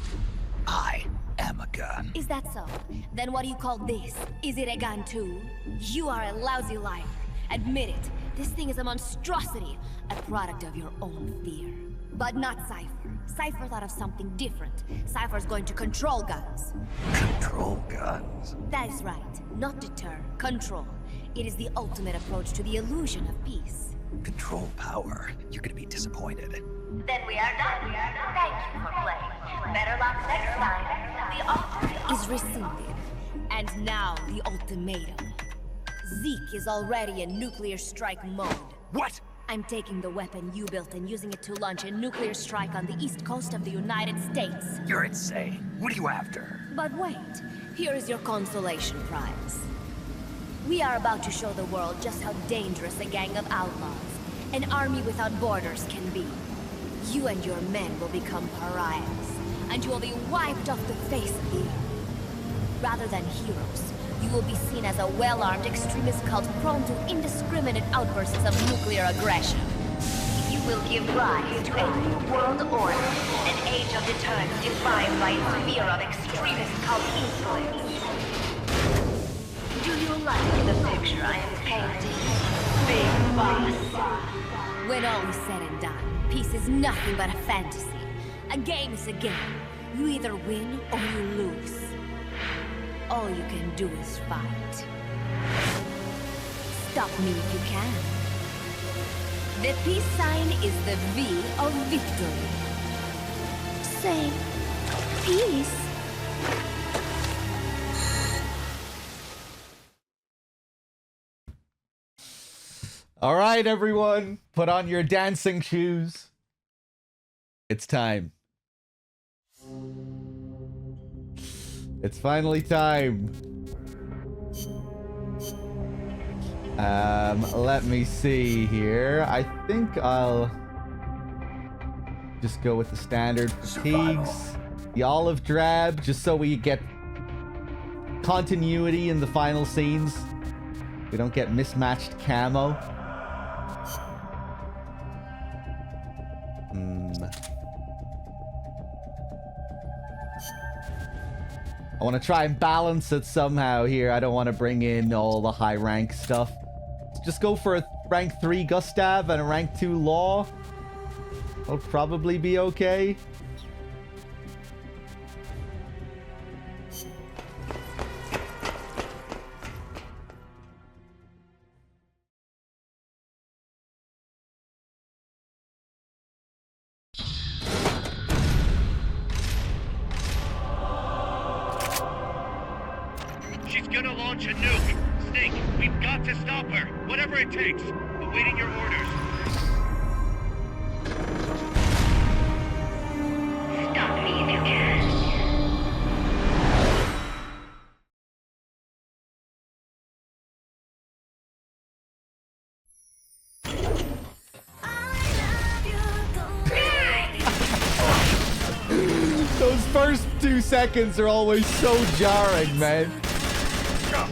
I am a gun. Is that so? Then what do you call this? Is it a gun too? You are a lousy liar. Admit it. This thing is a monstrosity. A product of your own fear. But not Cypher. Cypher thought of something different. Cypher's going to control guns. Control guns. That is right. Not deter. Control. It is the ultimate approach to the illusion of peace. Control power. You're gonna be disappointed. Then we are done. Thank you for playing. Better luck next time. The offer Is rescinded. And now the ultimatum. Zeke is already in nuclear strike mode. What? I'm taking the weapon you built and using it to launch a nuclear strike on the east coast of the United States. You're insane. What are you after? But wait, here is your consolation prize. We are about to show the world just how dangerous a gang of outlaws, an army without borders, can be. You and your men will become pariahs, and you will be wiped off the face of the earth. Rather than heroes, you will be seen as a well-armed extremist cult prone to indiscriminate outbursts of nuclear aggression. you will give rise to a new world order, an age of deterrence defined by its fear of extremist cult influence. Do you like the picture I am painting, Big Boss? When all is said and done, peace is nothing but a fantasy. A game is a game. You either win or you lose. All you can do is fight. Stop me if you can. The peace sign is the V of victory. Say, peace. All right, everyone, put on your dancing shoes. It's time. It's finally time. Let me see here. I think I'll just go with the standard fatigues. The olive drab, just so we get continuity in the final scenes. We don't get mismatched camo. I want to try and balance it somehow here. I don't want to bring in all the high rank stuff. Just go for a rank 3 Gustav and a rank 2 Law. I'll probably be okay. She's gonna launch a nuke. Snake, we've got to stop her. Whatever it takes. Awaiting your orders. Stop me if you can. Those first 2 seconds are always so jarring, man. Stop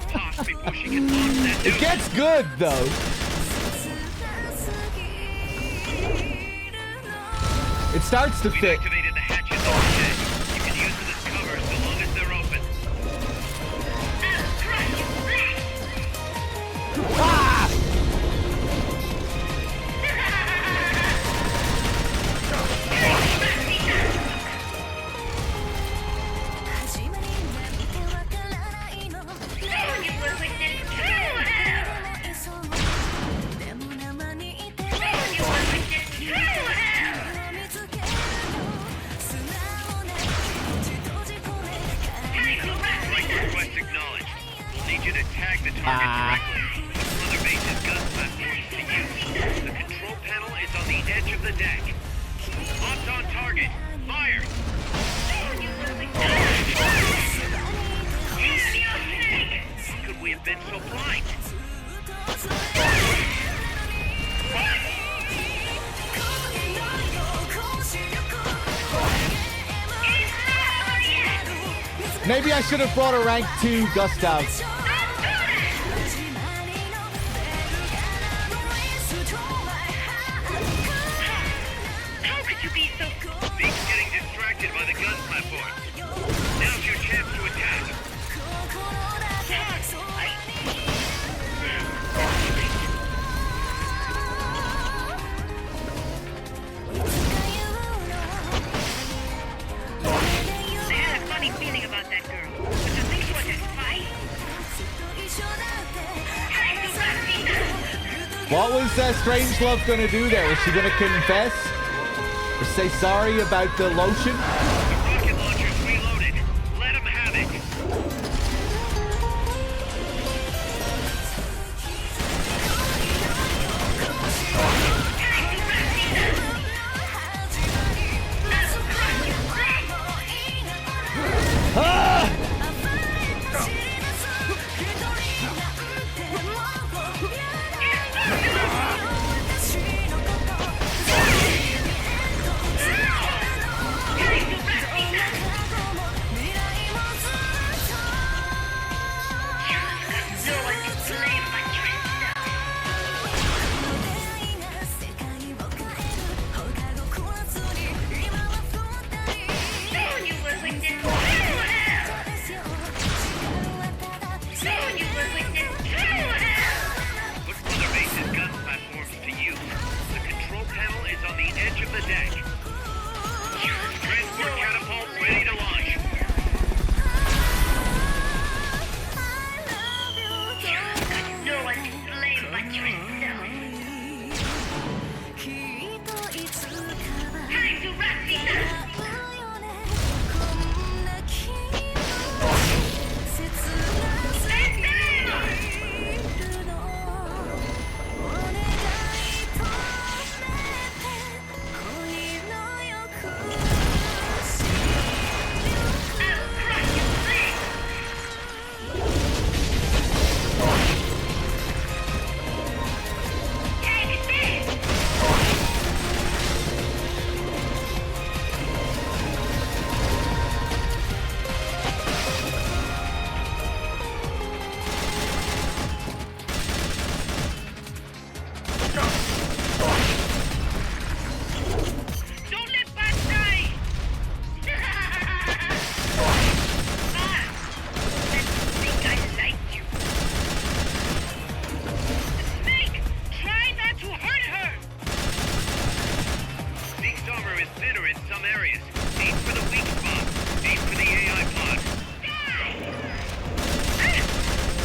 Tosh before she can launch that It nuke. gets good, though. It starts to We've fit. activated the hatches on the shed. You can use them as cover so long as they're open. Ah! Request acknowledged. We'll need you to tag the target directly. Mother Base's gun platforms to use. The control panel is on the edge of the deck. Locked on target. Fire! How could we have been so blind? Maybe I should have brought a rank 2 Gustav. How could you be so Beak's getting distracted by the gun platform. Now's your chance to attack. I had a funny feeling about that girl. But to think she was just fight. What was Strangelove gonna do there? Was she gonna confess? Or say sorry about the lotion? The rocket launcher's reloaded. Let him have it. Ah! thinner in some areas. Aim for the weak spots. Aim for the AI pod.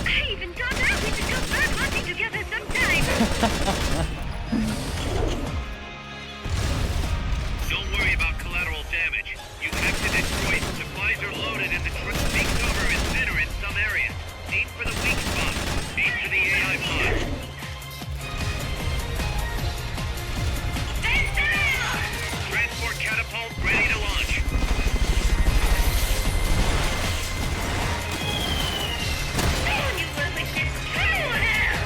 I even thought that we should go bird watching together sometime. Don't worry about collateral damage. You have to destroy it. Supplies are loaded and the weak cover is thinner in some areas. Aim for the weak spots. Aim for the AI pod. Transport catapult ready to launch. You will witness true hell.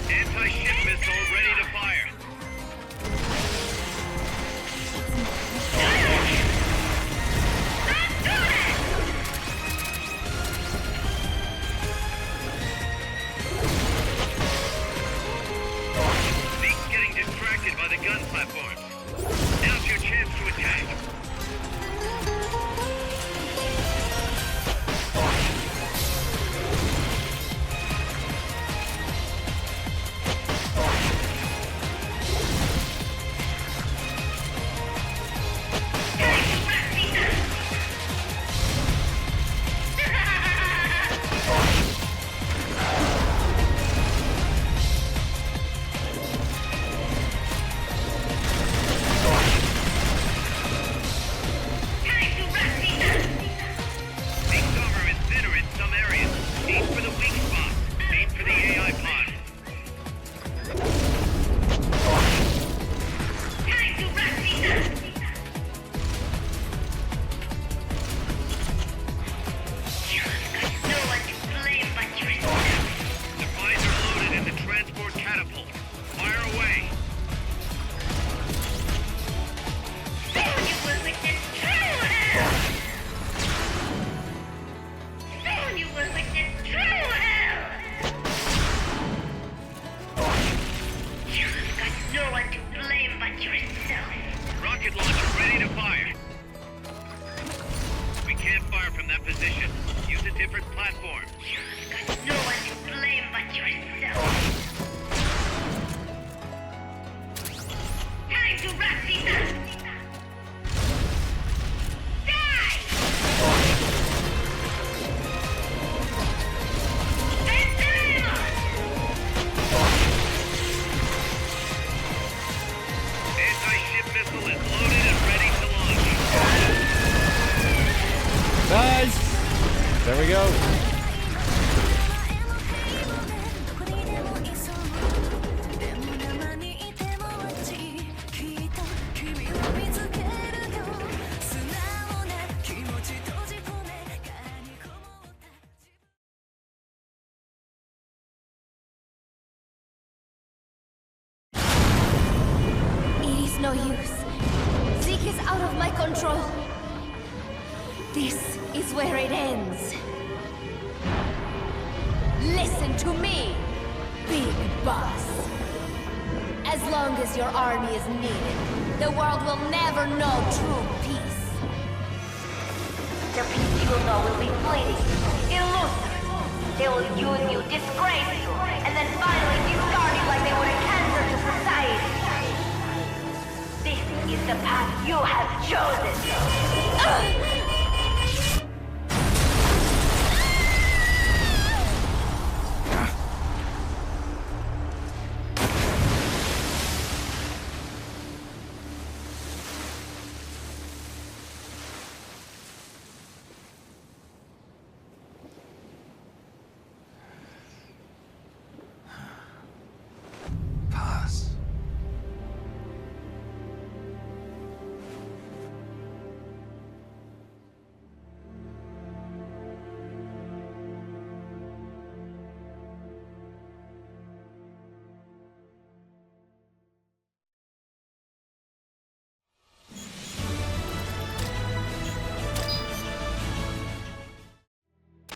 Anti-ship missile ready to fire. Zeke's getting distracted by the gun platforms. Now's your chance to attack. Zeke's armor is thinner in some areas. Aim for the weak spots. Aim for the AI pod. No one to blame but yourself. Supplies are loaded in the transport catapult. Fire away. Soon you will witness true hell. Soon you will witness true hell. You've got no one to blame but yourself. Rocket launcher ready to fire. We can't fire from that position. Use a different platform. You've got no one to blame but yourself. Time to wrap these up. Die! Anti-ship missile is loaded and ready to launch. Nice! There we go. It is no use. Zeke is out of my control. This is where it ends. Listen to me, Big Boss. As long as your army is needed, the world will never know true peace. The peace you will know will be fleeting, elusive. They will use you, disgrace you, and then finally discard you like they would a cancer to society. This is the path you have chosen. Paz.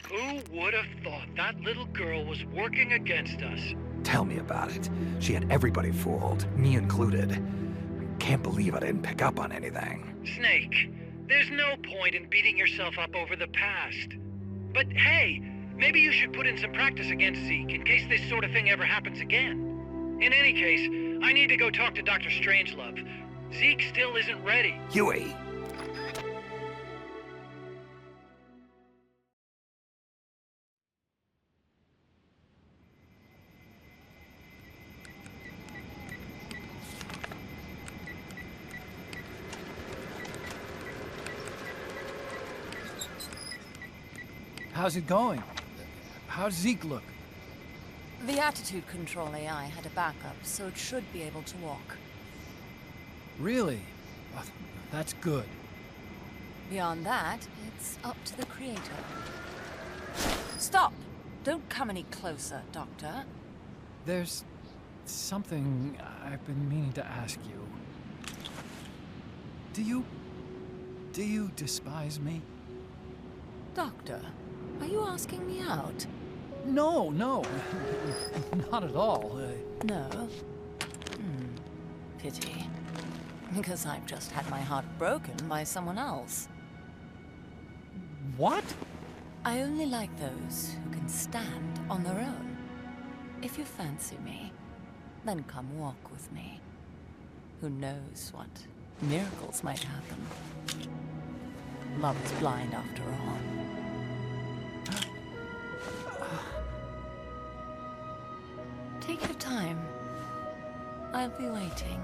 Who would have thought that little girl was working against us? Tell me about it. She had everybody fooled, me included. Can't believe I didn't pick up on anything. Snake, there's no point in beating yourself up over the past. But hey, Maybe you should put in some practice against Zeke in case this sort of thing ever happens again. In any case, I need to go talk to Dr. Strangelove. Zeke still isn't ready. Huey! How's it going? How's Zeke look? The attitude control AI had a backup, so it should be able to walk. Really? Oh, that's good. Beyond that, it's up to the creator. Stop! Don't come any closer, Doctor. There's something I've been meaning to ask you. Do you despise me? Doctor, are you asking me out? No, not at all. No? Pity. Because I've just had my heart broken by someone else. What? I only like those who can stand on their own. If you fancy me, then come walk with me. Who knows what miracles might happen. Love is blind after all. Take your time. I'll be waiting.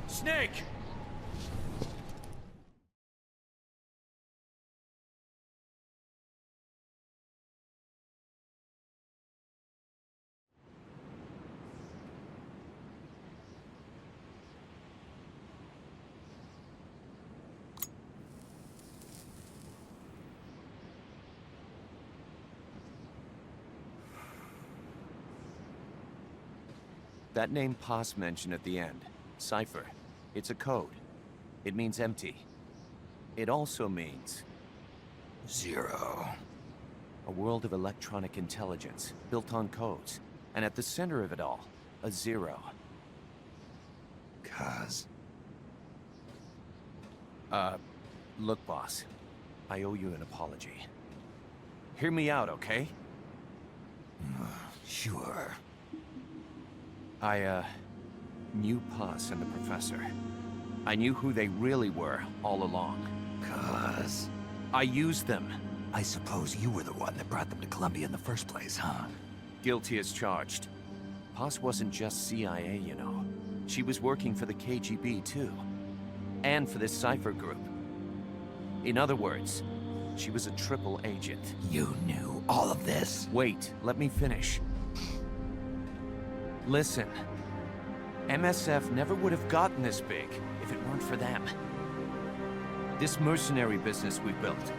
Snake! That name Paz mentioned at the end, Cypher, it's a code. It means empty. It also means... Zero. a world of electronic intelligence, built on codes. And at the center of it all, a zero. Kaz. Look, boss. I owe you an apology. Hear me out, okay? Sure. I knew Paz and the Professor. I knew who they really were all along. Kaz. I used them. I suppose you were the one that brought them to Columbia in the first place, huh? Guilty as charged. Paz wasn't just CIA, you know. She was working for the KGB, too. And for this Cypher group. In other words, she was a triple agent. You knew all of this? Wait, let me finish. Listen. MSF never would have gotten this big if it weren't for them. This mercenary business we've built.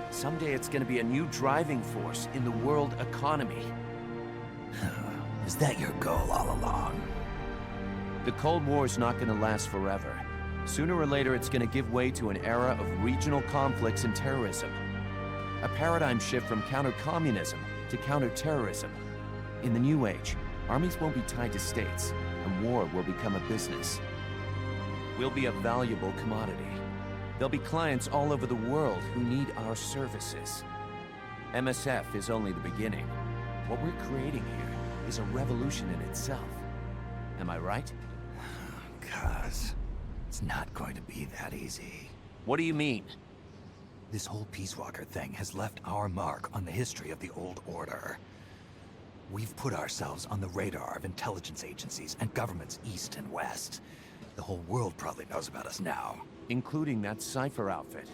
Someday it's gonna be a new driving force in the world economy. Is that your goal all along? The Cold War's not gonna last forever. Sooner or later it's gonna give way to an era of regional conflicts and terrorism. A paradigm shift from counter-communism to counter-terrorism. In the new age, armies won't be tied to states, and war will become a business. We'll be a valuable commodity. There'll be clients all over the world who need our services. MSF is only the beginning. What we're creating here is a revolution in itself. Am I right? Kaz, it's not going to be that easy. What do you mean? This whole Peace Walker thing has left our mark on the history of the Old Order. We've put ourselves on the radar of intelligence agencies and governments east and west. The whole world probably knows about us now. Including that Cypher outfit.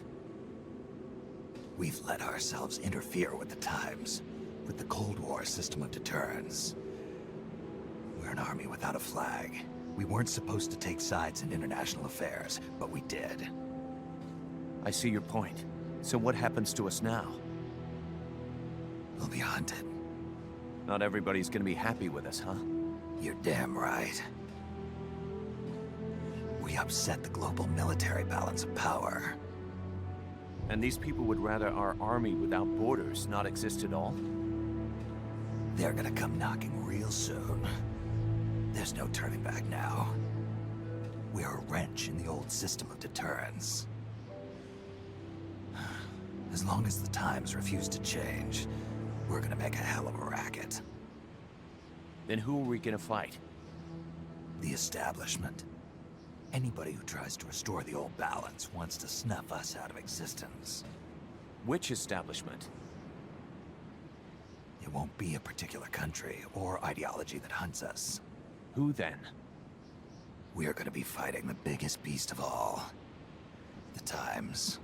We've let ourselves interfere with the times, with the Cold War system of deterrence. We're an army without a flag, We weren't supposed to take sides in international affairs, but we did. I see your point. So what happens to us now? We'll be hunted. Not everybody's gonna be happy with us, huh? You're damn right. We upset the global military balance of power. And these people would rather our army without borders not exist at all? They're gonna come knocking real soon. There's no turning back now. We're a wrench in the old system of deterrence. As long as the times refuse to change, we're gonna make a hell of a racket. Then who are we gonna fight? The establishment. Anybody who tries to restore the old balance wants to snuff us out of existence. Which establishment? It won't be a particular country or ideology that hunts us. Who then? We are gonna be fighting the biggest beast of all. The Times.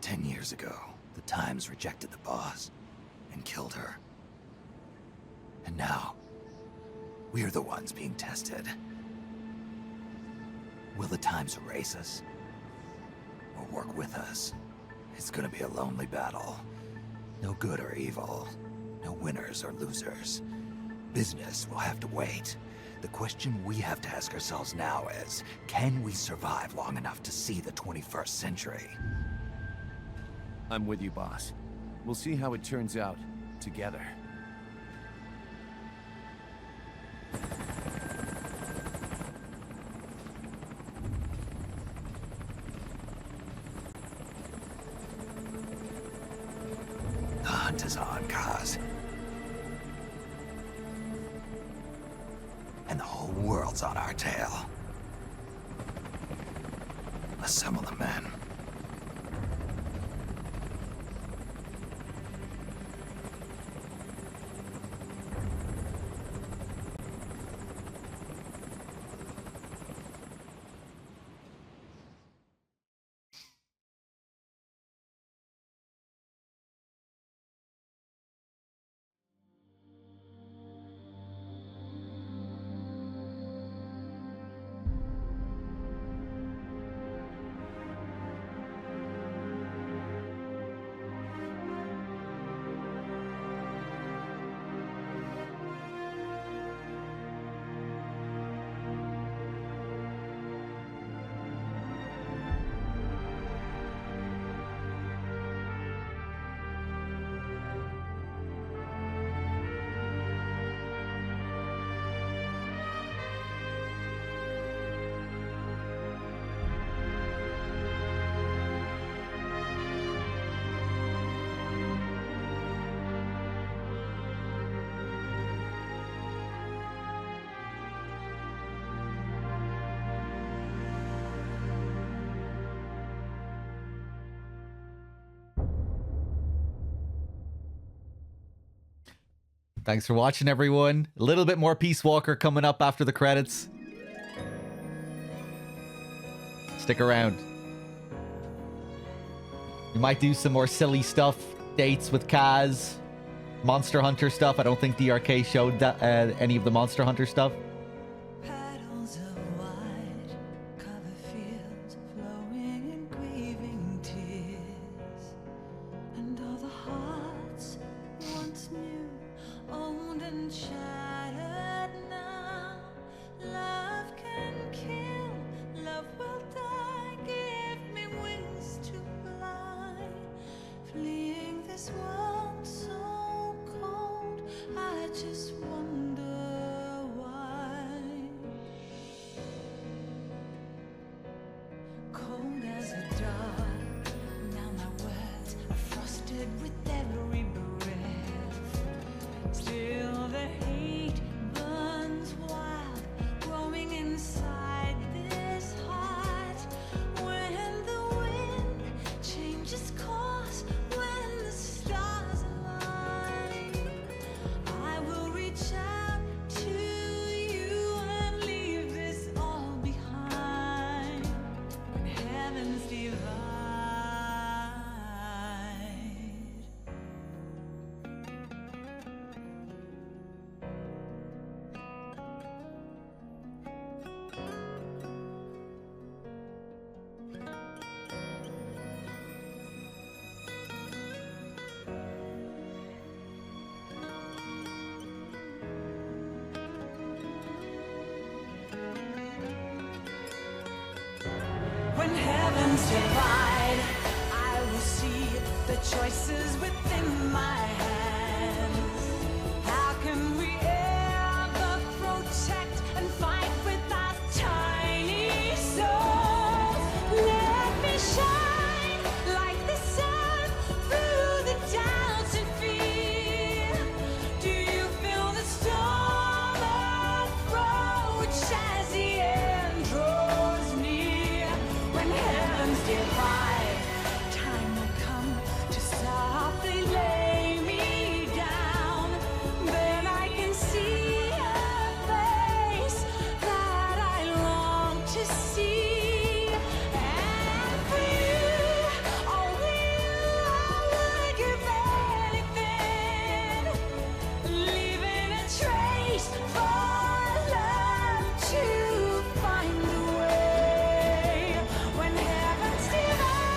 10 years ago, the Times rejected the boss and killed her. And now, we're the ones being tested. Will the Times erase us? Or work with us? It's gonna be a lonely battle. No good or evil. No winners or losers. Business will have to wait. The question we have to ask ourselves now is, can we survive long enough to see the 21st century? I'm with you, boss. We'll see how it turns out together. The hunt is on, Kaz. And the whole world's on our tail. Assemble the men. Thanks for watching, everyone. A little bit more Peace Walker coming up after the credits. Stick around. We might do some more silly stuff. Dates with Kaz. Monster Hunter stuff. I don't think DRK showed that, any of the Monster Hunter stuff. Petals of white cover fields flowing in grieving tears, and all the hearts once new, owned and shattered now. Love can kill, love will die. Give me wings to fly, fleeing this world so cold. I just wonder why. Cold as a dog, now my words are frosted with every breath. Still the hate burns wild, growing inside this heart. When the wind changes course, when the stars align, I will reach out to you and leave this all behind. When heavens divide, when heavens divide, I will see the choices within my hands. How can we ever protect and fight with our tiny souls? Let me shine like the sun through the doubts and fear. Do you feel the storm approach as the end draws near? When heavens divide, time will come to softly lay me down. Then I can see a face that I long to see. And for you, only you, I would give anything, leaving a trace for love to find a way. When heavens divide.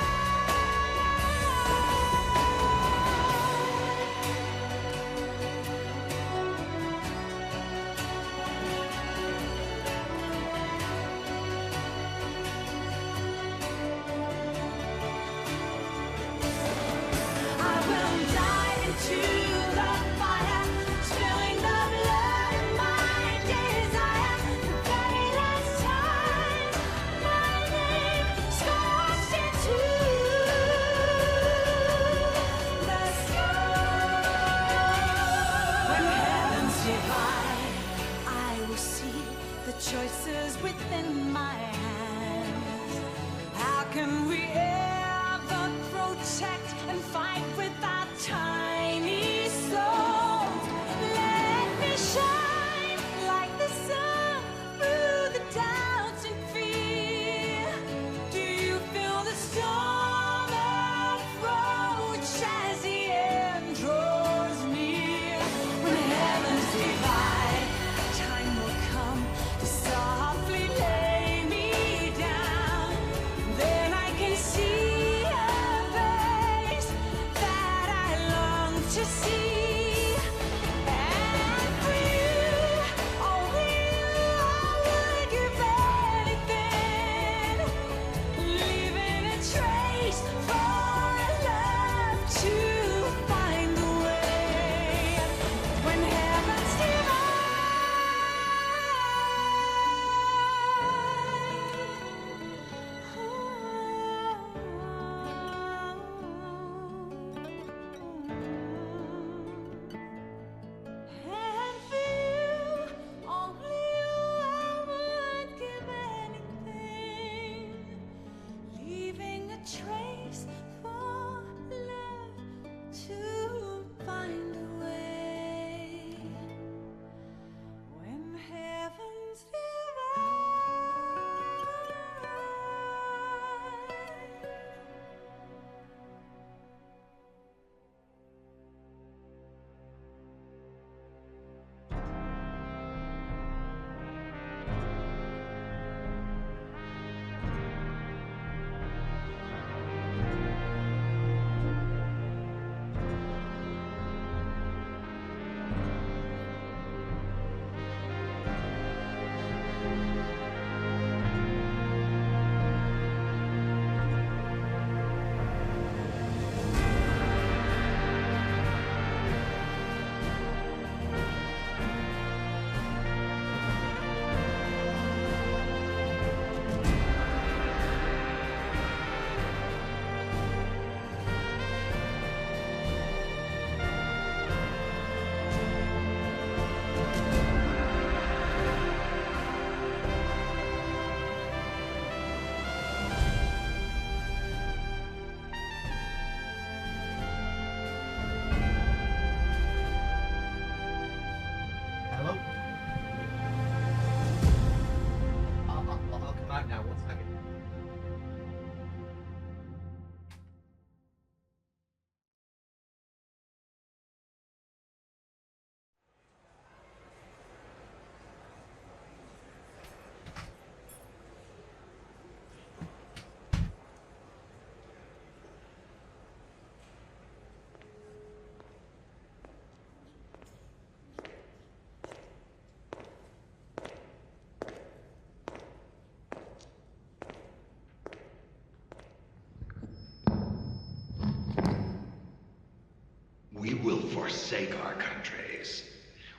forsake our countries.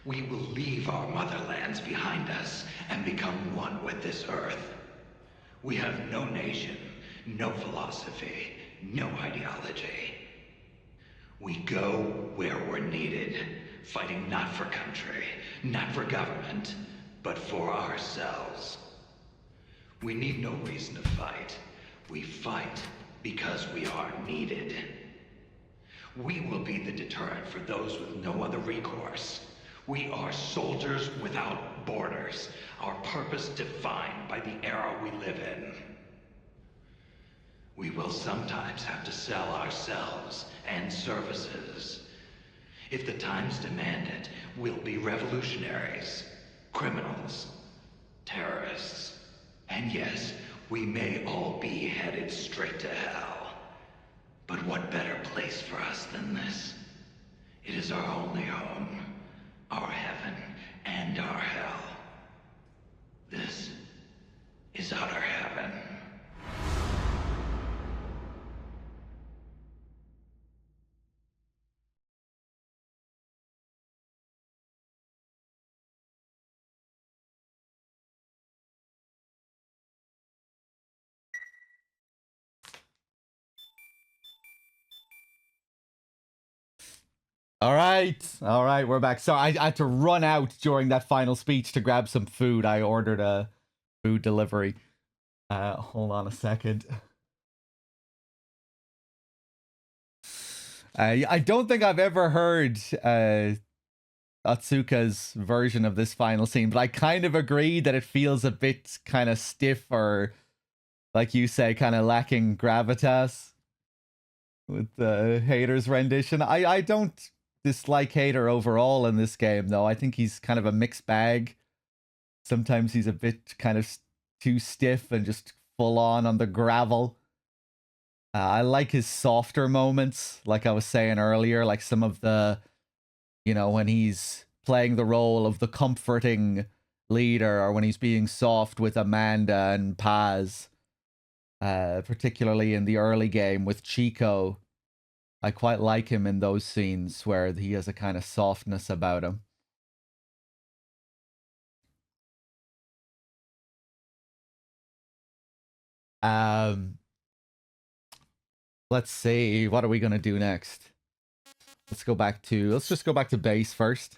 We will leave our motherlands behind us and become one with this earth. We have no nation, no philosophy, no ideology. We go where we're needed, fighting not for country, not for government, but for ourselves. We need no reason to fight. We fight because we are needed. We will be the deterrent for those with no other recourse. We are soldiers without borders, our purpose defined by the era we live in. We will sometimes have to sell ourselves and services. If the times demand it, we'll be revolutionaries, criminals, terrorists. And yes, we may all be headed straight to hell. But what better place for us than this? It is our only home, our heaven and our hell. This is utter heaven. All right, we're back. So I had to run out during that final speech to grab some food. I ordered a food delivery. Hold on a second. I don't think I've ever heard Atsuka's version of this final scene, but I kind of agree that it feels a bit kind of stiff, or like you say, kind of lacking gravitas with the Hater's rendition. I don't dislike Hater overall in this game, though. I think he's kind of a mixed bag. Sometimes he's a bit kind of too stiff and just full on the gravel. I like his softer moments, like I was saying earlier, like some of the, you know, when he's playing the role of the comforting leader, or when he's being soft with Amanda and Paz, particularly in the early game with Chico. I quite like him in those scenes where he has a kind of softness about him. Let's see, what are we gonna do next? Let's just go back to base first.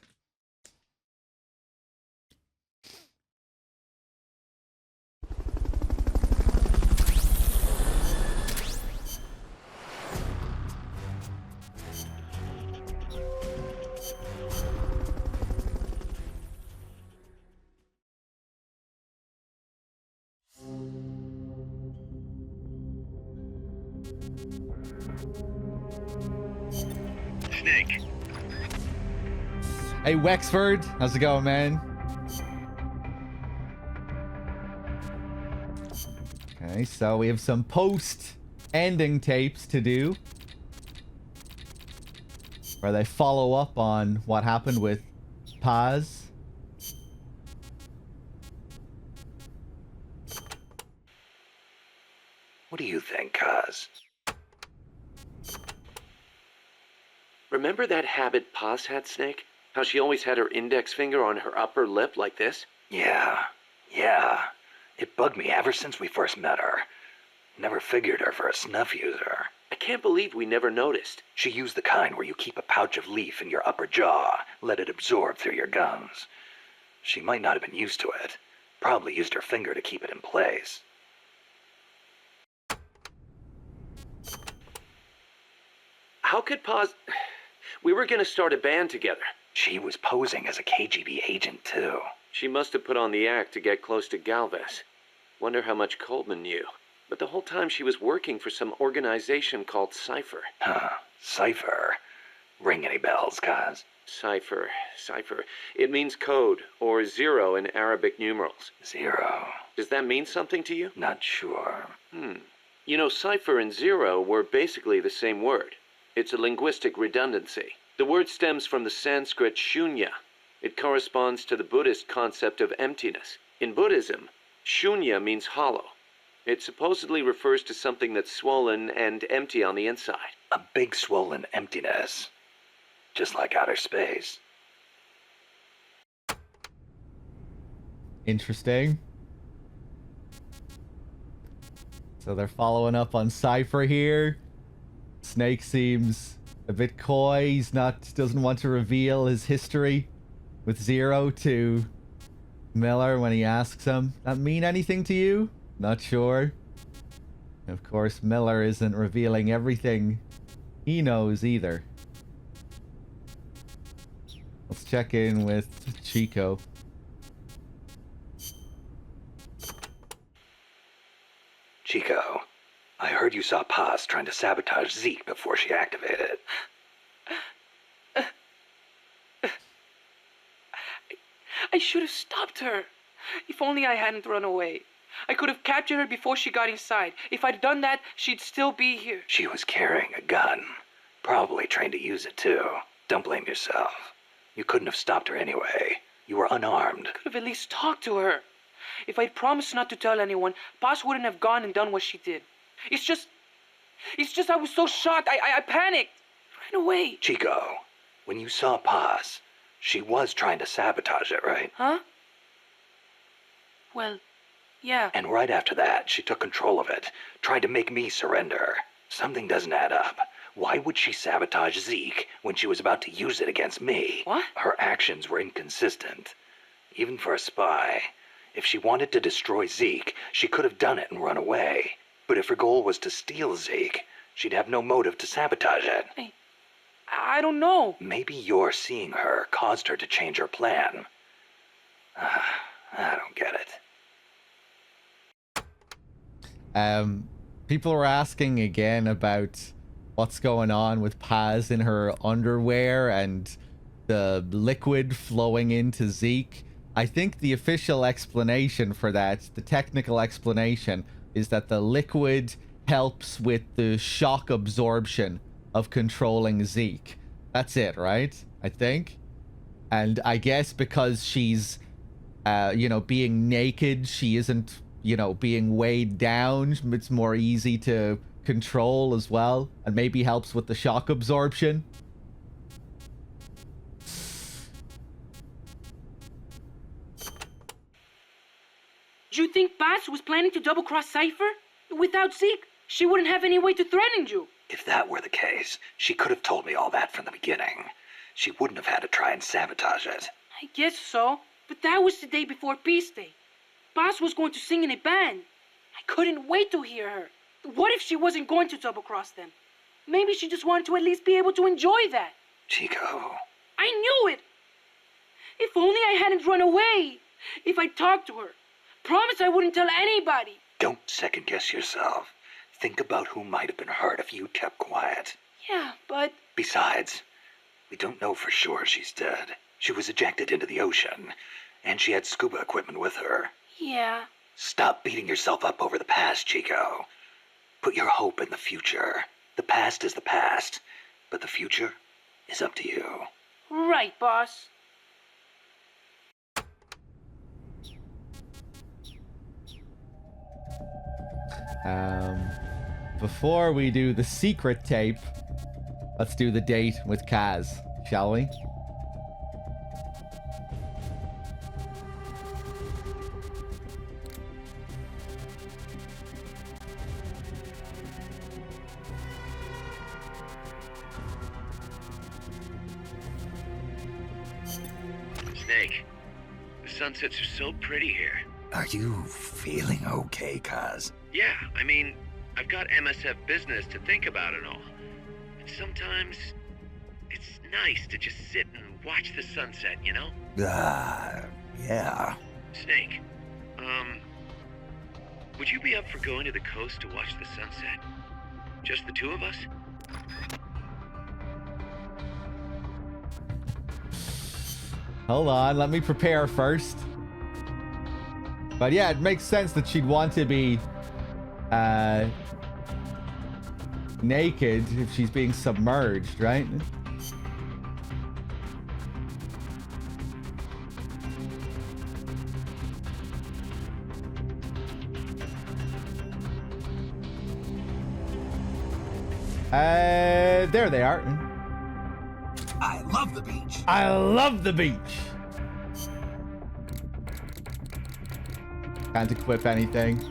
Snake. Hey Wexford, how's it going, man? Okay, so we have some post-ending tapes to do, where they follow up on what happened with Paz. What do you think, Kaz? Remember that habit Paz had, Snake? How she always had her index finger on her upper lip like this? Yeah. It bugged me ever since we first met her. Never figured her for a snuff user. I can't believe we never noticed. She used the kind where you keep a pouch of leaf in your upper jaw, let it absorb through your gums. She might not have been used to it. Probably used her finger to keep it in place. How could Paz... We were gonna start a band together. She was posing as a KGB agent, too. She must have put on the act to get close to Galvez. Wonder how much Coleman knew. But the whole time she was working for some organization called Cypher. Huh. Cypher. Ring any bells, Kaz? Cypher. It means code, or zero in Arabic numerals. Zero. Does that mean something to you? Not sure. You know, cipher and zero were basically the same word. It's a linguistic redundancy. The word stems from the Sanskrit shunya. It corresponds to the Buddhist concept of emptiness. In Buddhism, shunya means hollow. It supposedly refers to something that's swollen and empty on the inside. A big swollen emptiness. just like outer space. Interesting. So they're following up on Cypher here. Snake seems a bit coy. Doesn't want to reveal his history with Zero to Miller when he asks him. That mean anything to you? Not sure. Of course, Miller isn't revealing everything he knows either. Let's check in with Chico. Chico, I heard you saw Paz trying to sabotage Zeke before she activated. I should have stopped her. If only I hadn't run away. I could have captured her before she got inside. If I'd done that, she'd still be here. She was carrying a gun. Probably trained to use it too. Don't blame yourself. You couldn't have stopped her anyway. You were unarmed. I could have at least talked to her. If I'd promised not to tell anyone, Paz wouldn't have gone and done what she did. It's just I was so shocked. I panicked. Ran away. Chico, when you saw Paz, she was trying to sabotage it, right? Huh? Well, yeah. And right after that, she took control of it, tried to make me surrender. Something doesn't add up. Why would she sabotage Zeke when she was about to use it against me? What? Her actions were inconsistent. Even for a spy. If she wanted to destroy Zeke, she could have done it and run away. But if her goal was to steal Zeke, she'd have no motive to sabotage it. I don't know. Maybe your seeing her caused her to change her plan. I don't get it. People are asking again about what's going on with Paz in her underwear and the liquid flowing into Zeke. I think the official explanation for that, the technical explanation, is that the liquid helps with the shock absorption of controlling Zeke. That's it, right? I think. And I guess because she's, being naked, she isn't, being weighed down. It's more easy to control as well. And maybe helps with the shock absorption. Do you think Paz was planning to double-cross Cypher? Without Zeke, she wouldn't have any way to threaten you. If that were the case, she could have told me all that from the beginning. She wouldn't have had to try and sabotage it. I guess so, but that was the day before Peace Day. Paz was going to sing in a band. I couldn't wait to hear her. What if she wasn't going to double-cross them? Maybe she just wanted to at least be able to enjoy that. Chico. I knew it! If only I hadn't run away. If I talked to her. Promise I wouldn't tell anybody. Don't second-guess yourself. Think about who might have been hurt if you kept quiet. Yeah, but... Besides, we don't know for sure she's dead. She was ejected into the ocean, and she had scuba equipment with her. Yeah. Stop beating yourself up over the past, Chico. Put your hope in the future. The past is the past, but the future is up to you. Right, boss. Before we do the secret tape, let's do the date with Kaz, shall we? Snake, the sunsets are so pretty here. Are you feeling okay, Kaz? Yeah, I mean, I've got MSF business to think about and all. And sometimes it's nice to just sit and watch the sunset, you know? Yeah. Snake, would you be up for going to the coast to watch the sunset? Just the two of us? Hold on, let me prepare first. But yeah, it makes sense that she'd want to be naked if she's being submerged, right? There they are. I love the beach. I love the beach. Can't equip anything.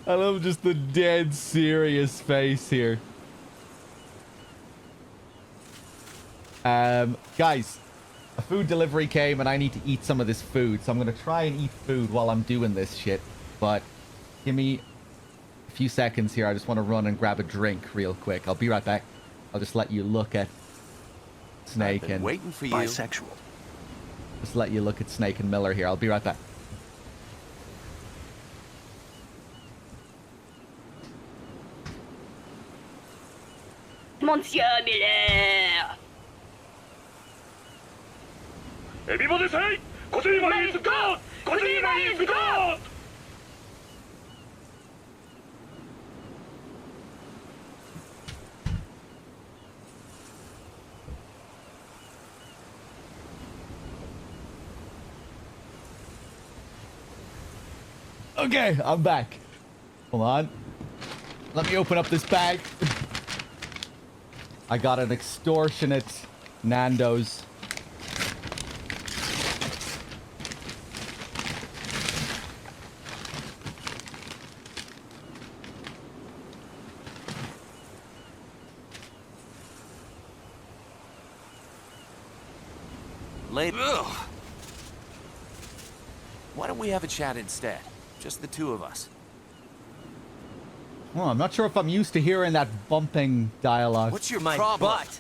I love just the dead serious face here. Guys, a food delivery came and I need to eat some of this food. So I'm going to try and eat food while I'm doing this shit. But give me a few seconds here. I just want to run and grab a drink real quick. I'll be right back. I'll just let you look at Snake and... waiting for you. Bisexual. Just let you look at Snake and Miller here. I'll be right back. Monsieur Miller! Everybody say, Kojima is God! Kojima is God! Okay, I'm back. Hold on. Let me open up this bag. I got an extortionate Nando's. Later. Why don't we have a chat instead? Just the two of us. Well, I'm not sure if I'm used to hearing that bumping dialogue. What's your problem? Butt.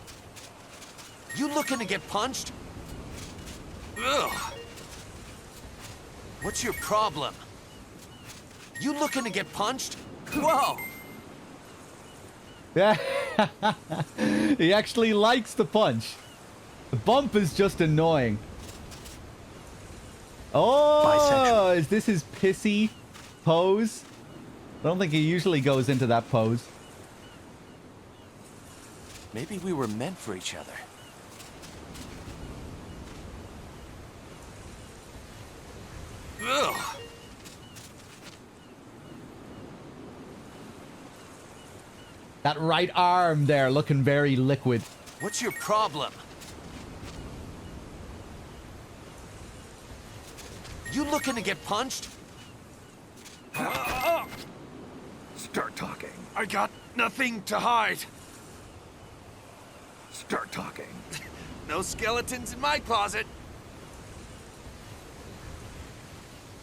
You looking to get punched? Ugh. What's your problem? You looking to get punched? Whoa! Yeah, he actually likes the punch. The bump is just annoying. Oh, bisexual. Is this his pissy pose? I don't think he usually goes into that pose. Maybe we were meant for each other. Ugh. That right arm there looking very liquid. What's your problem? You looking to get punched? Start talking. I got nothing to hide. Start talking. No skeletons in my closet.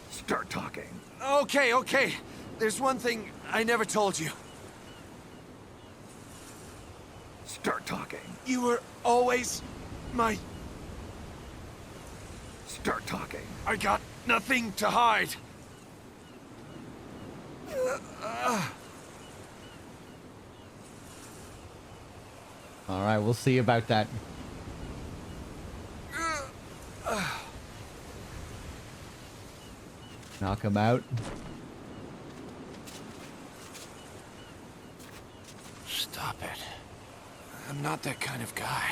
Start talking. Okay, okay. There's one thing I never told you. Start talking. You were always my... Start talking. I got nothing to hide. All right, we'll see about that. Knock him out. Stop it. I'm not that kind of guy.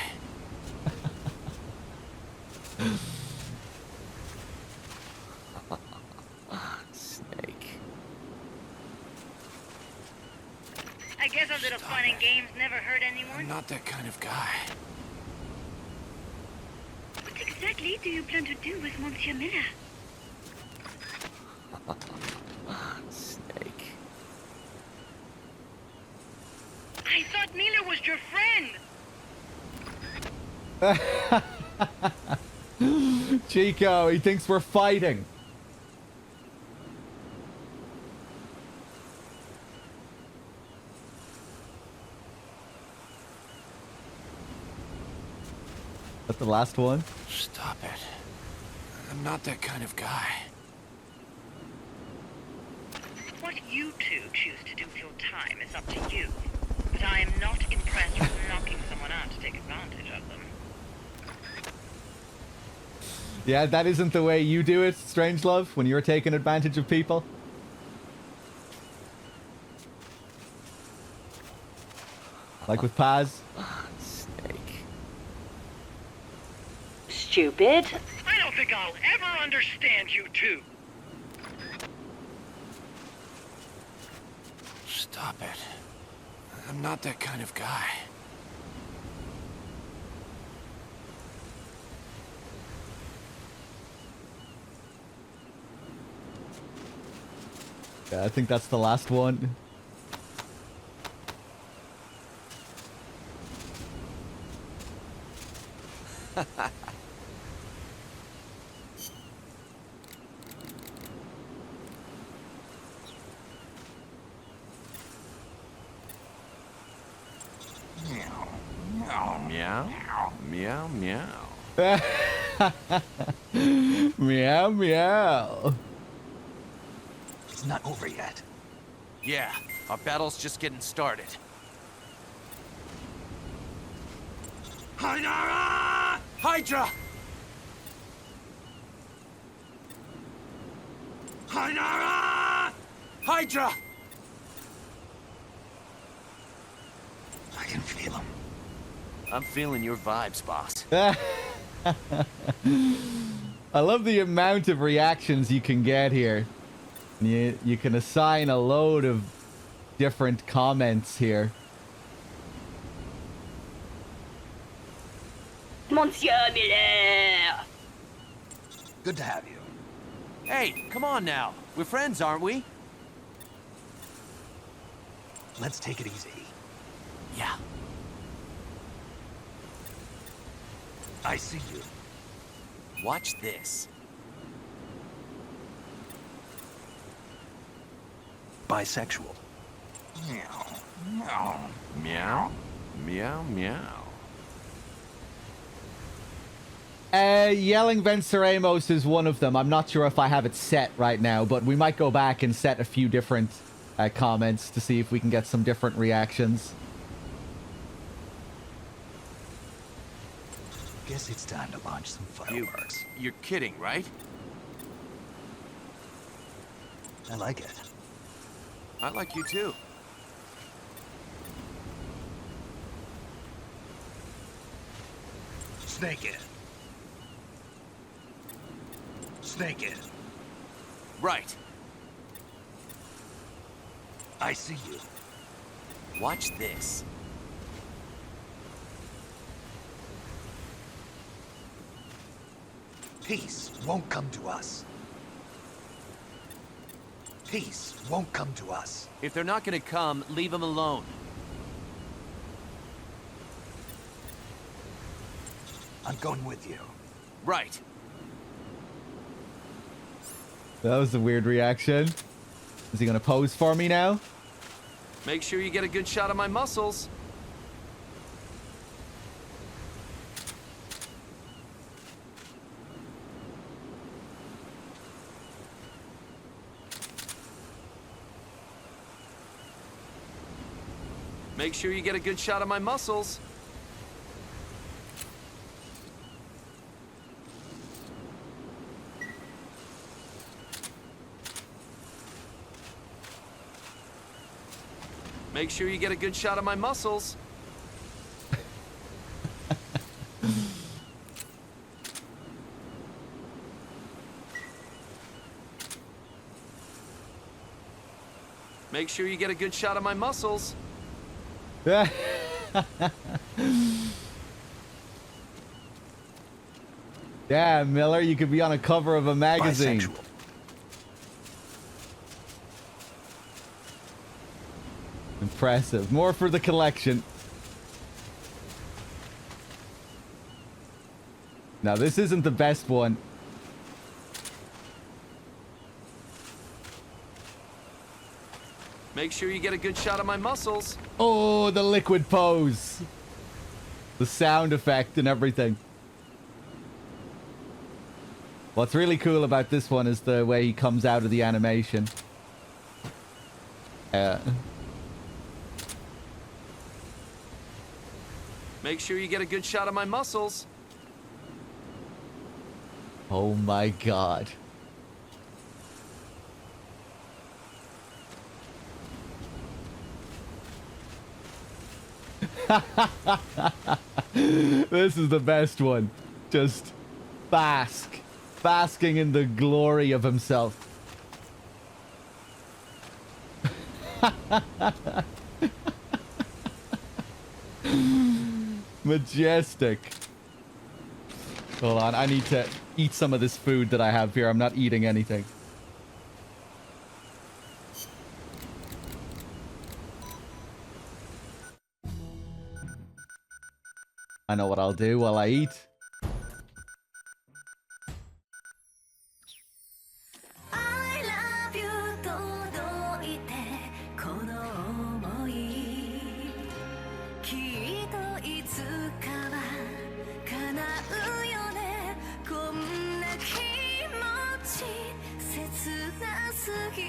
Snake. I guess a little fun and games never hurt I'm anyone. not that kind of guy. What exactly do you plan to do with Monsieur Miller? Snake. I thought Miller was your friend. Chico, he thinks we're fighting. That's the last one. Stop it. I'm not that kind of guy. What you two choose to do with your time is up to you. But I am not impressed with knocking someone out to take advantage of them. Yeah, that isn't the way you do it, Strangelove, when you're taking advantage of people. Like with Paz. Snake. Stupid. I don't think I'll ever understand you two. Stop it. I'm not that kind of guy. Yeah, I think that's the last one. Meow. Meow, meow. Meow, meow. It's not over yet. Yeah, our battle's just getting started. Hydra! Hydra! Hydra! Hydra! I can feel them. I'm feeling your vibes, boss. I love the amount of reactions you can get here. You can assign a load of different comments here. Monsieur Miller! Good to have you. Hey, come on now. We're friends, aren't we? Let's take it easy. Yeah. I see you. Watch this. Bisexual. Meow. Meow. Meow. Meow, meow. Yelling Venceremos is one of them. I'm not sure if I have it set right now, but we might go back and set a few different comments to see if we can get some different reactions. Guess it's time to launch some fireworks. You're kidding, right? I like it. I like you too. Snake it. Snake it. Right. I see you. Watch this. Peace won't come to us. Peace won't come to us. If they're not gonna come, leave them alone. I'm going with you. Right. That was a weird reaction. Is he gonna pose for me now? Make sure you get a good shot of my muscles. Make sure you get a good shot of my muscles. Make sure you get a good shot of my muscles. Make sure you get a good shot of my muscles. Yeah, Miller, you could be on a cover of a magazine. Bisexual. Impressive. More for the collection. Now, this isn't the best one. Make sure you get a good shot of my muscles. Oh, the liquid pose. The sound effect and everything. What's really cool about this one is the way he comes out of the animation. Make sure you get a good shot of my muscles. Oh my god. This is the best one. Just basking in the glory of himself. Majestic. Hold on, I need to eat some of this food that I have here. I'm not eating anything. I know what I'll do while I eat. I love you 届いてこの想いきっといつかは叶うよねこんな気持ち切なすぎ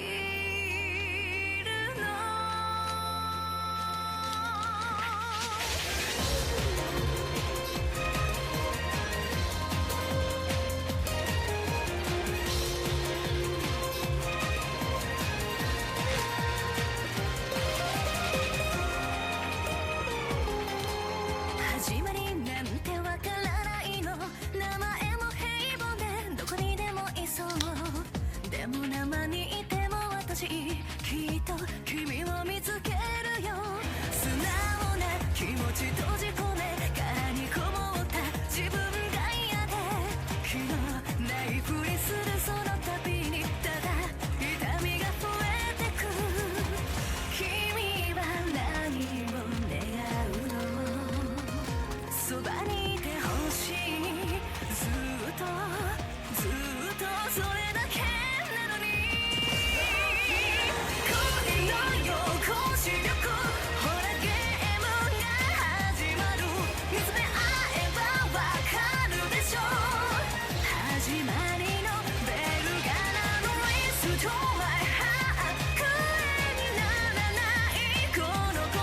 るの始まりなんてわからないの名前も平凡でどこにでもいそうでも生にいても私きっと君を見つけるよ素直な気持ち閉じ込め殻にこもった自分が嫌で気のないふりするその度にただ痛みが増えてく君は何を願うのそばにいてほしいずっとそれだけなのに恋の横視力ほらゲームが始まる見つめ合えばわかるでしょ始まりのベルが鳴る Restore my heart 声にならないこの声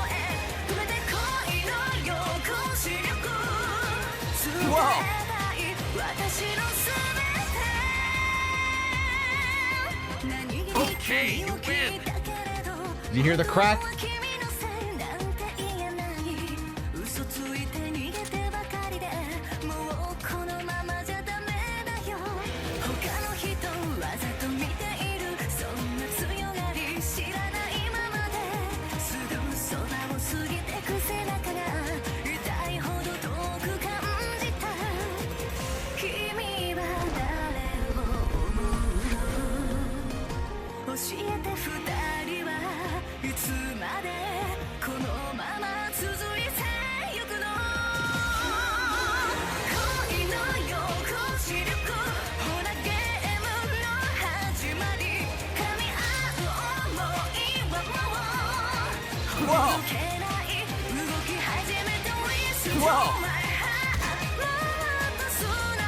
止めて恋の横視力伝えたい私のすべて Okay, you win. Did you hear the crack? 嘘ついて逃げてばかりでもうこのままじゃダメだよ他の人わざと見ているそんな強がり知らないままですぐそばを過ぎてく背中が痛いほど遠く感じた君は誰を思うの教えて二人はいつまでこのまま続いてゆくの恋の横視力ほらゲームの始まり噛み合う想いはもうほどけない動き始めて Restore my heart もっと素直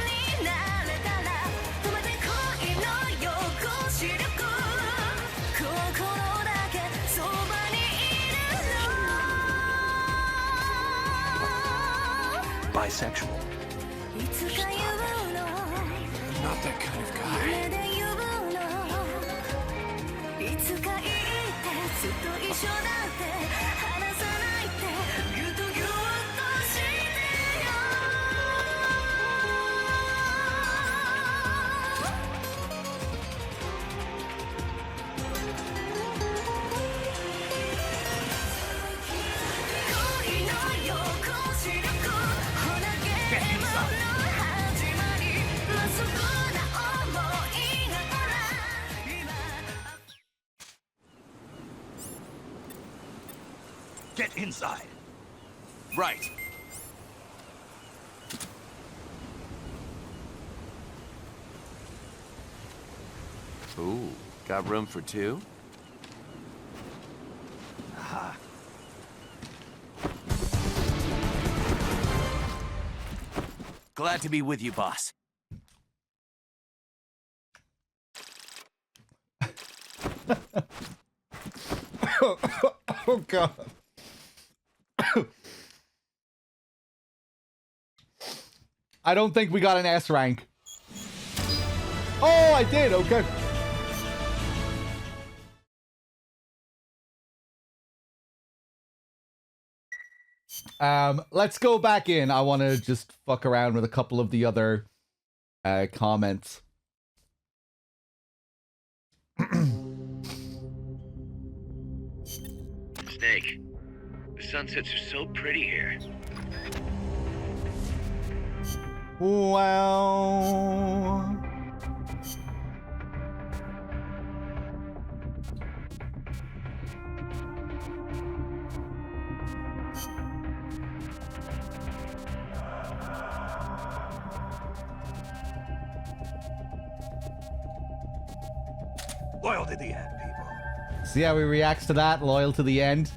になれたら止めて恋の横視力心だけそばにいるの Bisexual. いつか言うの Not that kind of guy. 夢で言うのいつか言ってずっと一緒だって離さないって言うとぎゅっとしてよ恋の横視力ほらゲームの始まりまっすぐな想いがほら今 Get inside. Right. Ooh, got room for two? Aha. Glad to be with you, boss. Oh god. I don't think we got an S rank. Oh, I did. Okay. Let's go back in. I want to just fuck around with a couple of the other comments. Snake, the sunsets are so pretty here. Wow. Loyal to the end, people. See how he reacts to that? Loyal to the end.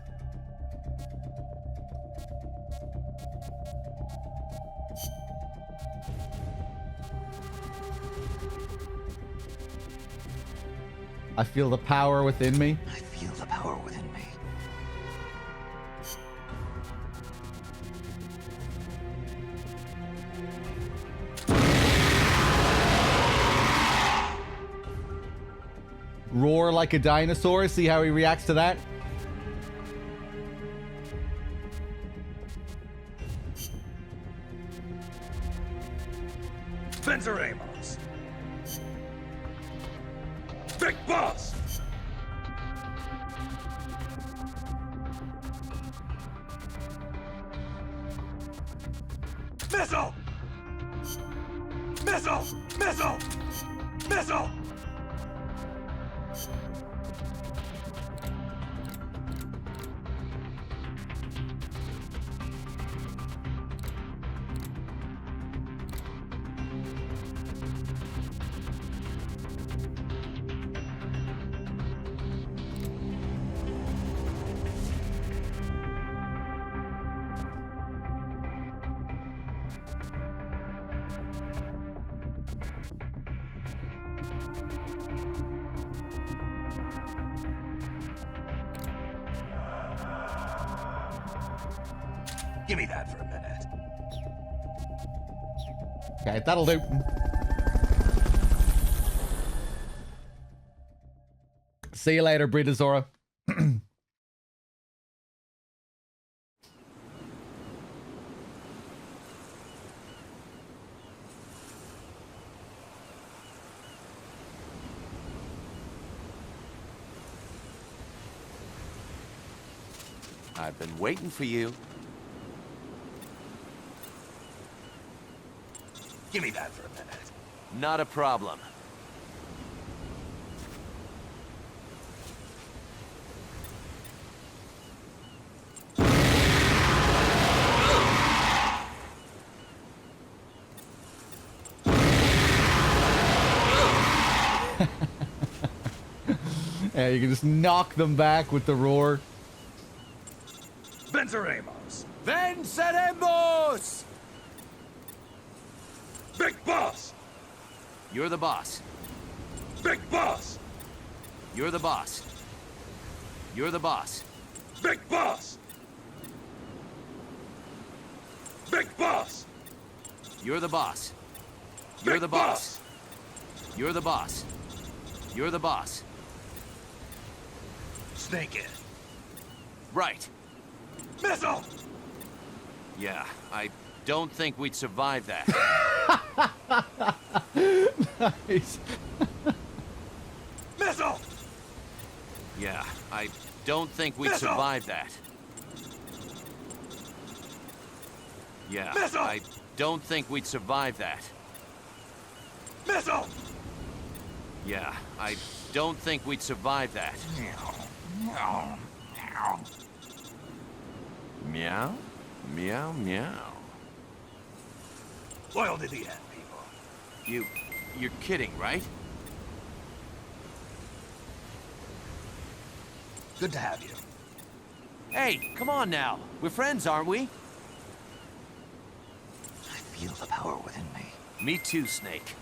I feel the power within me. I feel the power within me. Roar like a dinosaur. See how he reacts to that? Spencer Amos. Big Boss. Missile. Missile. Missile. Missile. Give me that for a minute. Okay, that'll do. See you later, Britazora. I've been waiting for you. Give me that for a minute. Not a problem. Yeah, you can just knock them back with the roar. Venceremos. Venceremos! Big Boss. You're the boss. Big Boss. You're the boss. You're the boss. Big Boss. Big Boss. You're the boss. You're the boss. You're the boss. You're the boss. Snake in. Right. Missile. Yeah, I don't think we'd survive that. Nice. Missile. Yeah, I don't think we'd Missile. survive that. Yeah, Missile. I don't think we'd survive that. Missile. Yeah, I don't think we'd survive that. Meow, meow, meow. Loyal to the end, people. You're kidding, right? Good to have you. Hey, come on now. We're friends, aren't we? I feel the power within me. Me too, Snake.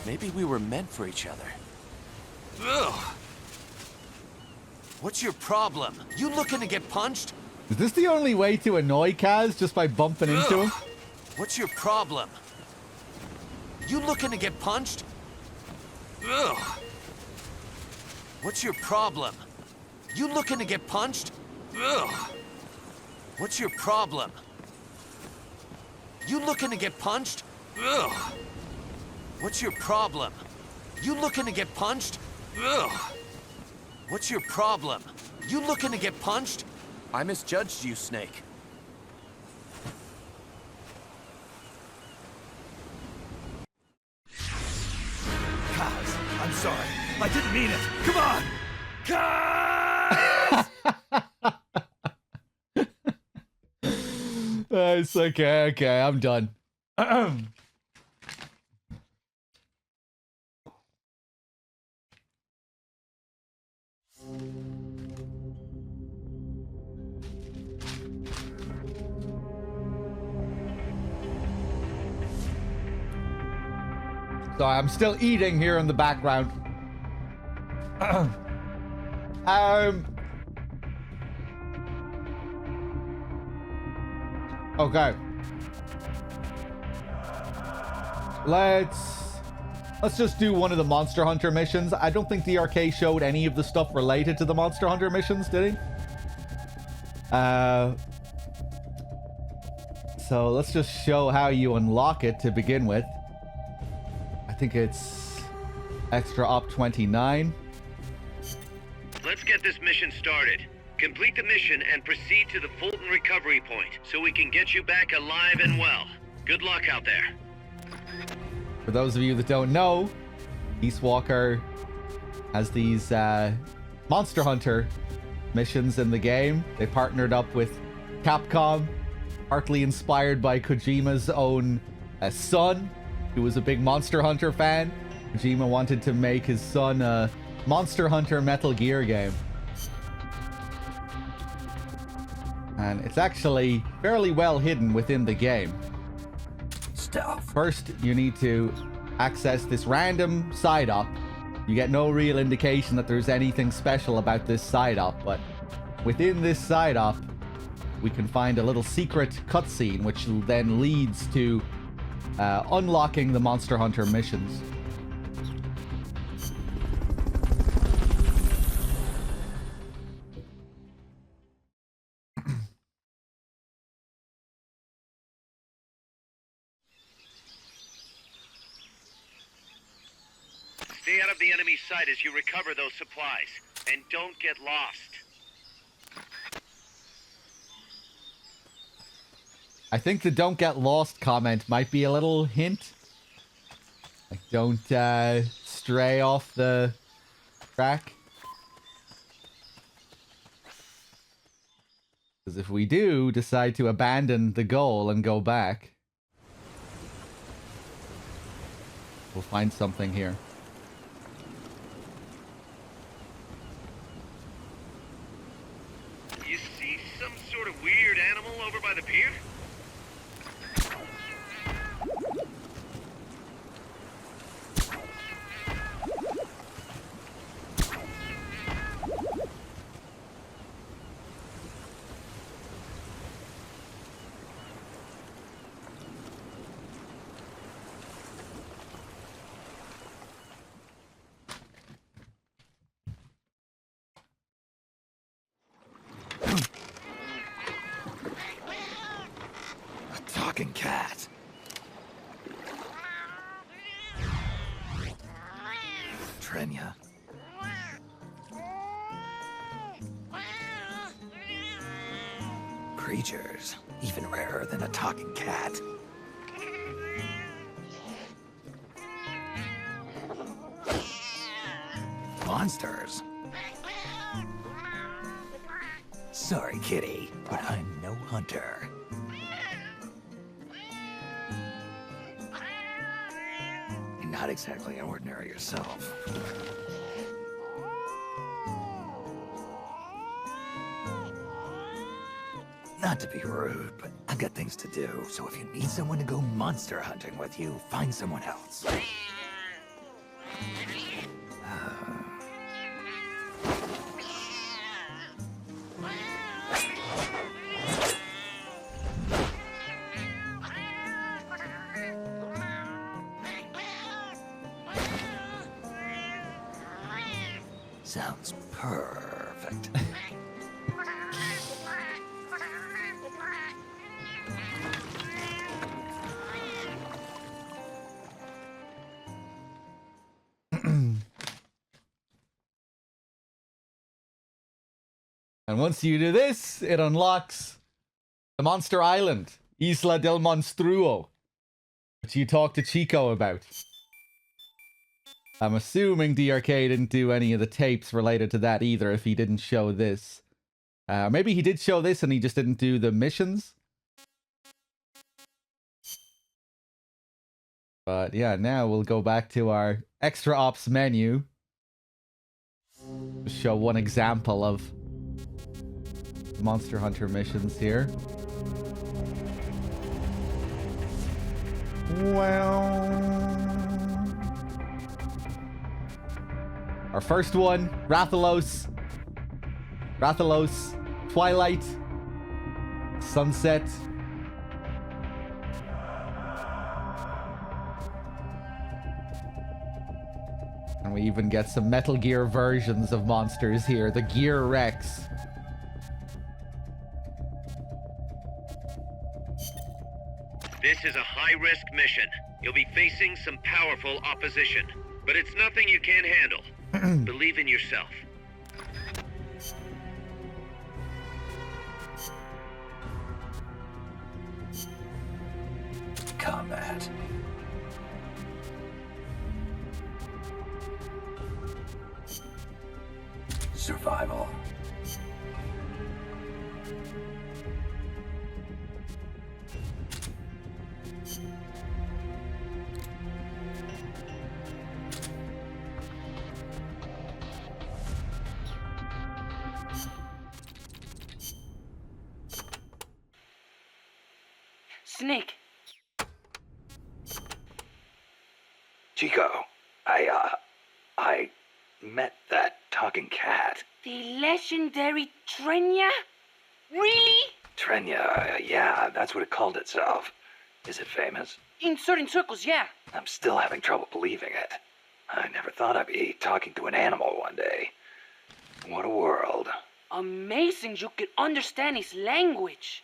Maybe we were meant for each other. Ugh. What's your problem? You looking to get punched? Is this the only way to annoy Kaz, just by bumping into him? What's your problem? You looking to get punched? Ugh. What's your problem? You looking to get punched? Ugh. What's your problem? You looking to get punched? Ugh. What's your problem? You looking to get punched? Ugh. What's your problem? You looking to get punched? I misjudged you, Snake. Kaz, I'm sorry. I didn't mean it. Come on! Kaz! It's okay, I'm done. Sorry, I'm still eating here in the background. Okay. Let's just do one of the Monster Hunter missions. I don't think DRK showed any of the stuff related to the Monster Hunter missions, did he? So let's just show how you unlock it to begin with. I think it's extra op 29. Let's get this mission started. Complete the mission and proceed to the Fulton recovery point so we can get you back alive and well. Good luck out there. For those of you that don't know, Peace Walker has these Monster Hunter missions in the game. They partnered up with Capcom, partly inspired by Kojima's own son, who was a big Monster Hunter fan. Kojima wanted to make his son a Monster Hunter Metal Gear game. And it's actually fairly well hidden within the game. First, you need to access this random side-up. You get no real indication that there's anything special about this side-up, but within this side-up, we can find a little secret cutscene, which then leads to unlocking the Monster Hunter missions. Stay out of the enemy's sight as you recover those supplies, and don't get lost. I think the "don't get lost" comment might be a little hint. Like, don't stray off the track. Because if we do decide to abandon the goal and go back, we'll find something here. You see some sort of weird animal over by the pier? Talking cat. Trenya. Creatures, even rarer than a talking cat. Monsters. Sorry, kitty, but I'm no hunter. Not exactly ordinary yourself. Not to be rude, but I've got things to do, so if you need someone to go monster hunting with you, find someone else. Sounds perfect. And once you do this, it unlocks the Monster Island, Isla del Monstruo, which you talked to Chico about. I'm assuming DRK didn't do any of the tapes related to that either if he didn't show this. Maybe he did show this and he just didn't do the missions. But yeah, now we'll go back to our extra ops menu. Just show one example of Monster Hunter missions here. Well, our first one, Rathalos, Twilight, Sunset. And we even get some Metal Gear versions of monsters here, the Gear Rex. This is a high-risk mission. You'll be facing some powerful opposition, but it's nothing you can't handle. Believe in yourself. Combat. Survival. Snake. Chico, I met that talking cat. The legendary Trenya? Really? Trenya, yeah, that's what it called itself. Is it famous? In certain circles, yeah. I'm still having trouble believing it. I never thought I'd be talking to an animal one day. What a world. Amazing you could understand his language.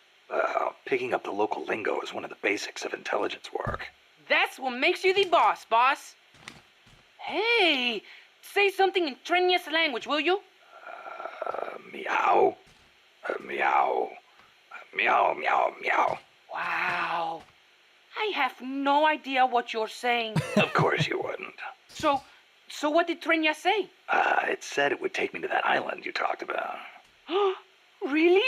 Picking up the local lingo is one of the basics of intelligence work. That's what makes you the boss, boss. Hey, say something in Trenya's language, will you? Meow. Meow. Meow, meow, meow. Wow. I have no idea what you're saying. Of course you wouldn't. So what did Trenya say? It said it would take me to that island you talked about. Really?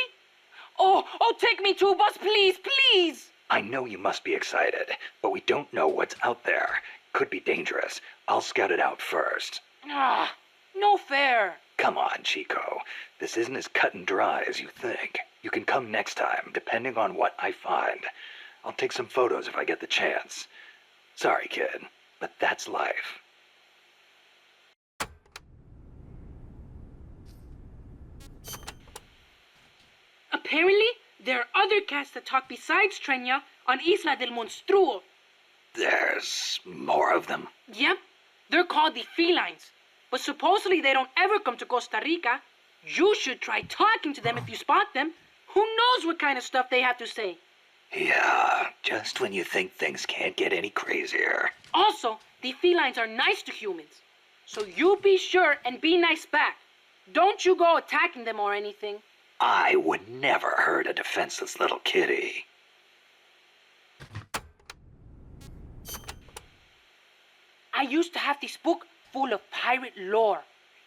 Oh, take me too, boss, please, please! I know you must be excited, but we don't know what's out there. Could be dangerous. I'll scout it out first. No fair. Come on, Chico. This isn't as cut and dry as you think. You can come next time, depending on what I find. I'll take some photos if I get the chance. Sorry, kid, but that's life. Apparently, there are other cats that talk besides Trenya on Isla del Monstruo. There's more of them? Yep. They're called the felines. But supposedly they don't ever come to Costa Rica. You should try talking to them if you spot them. Who knows what kind of stuff they have to say? Yeah, just when you think things can't get any crazier. Also, the felines are nice to humans. So you be sure and be nice back. Don't you go attacking them or anything. I would never hurt a defenseless little kitty. I used to have this book full of pirate lore.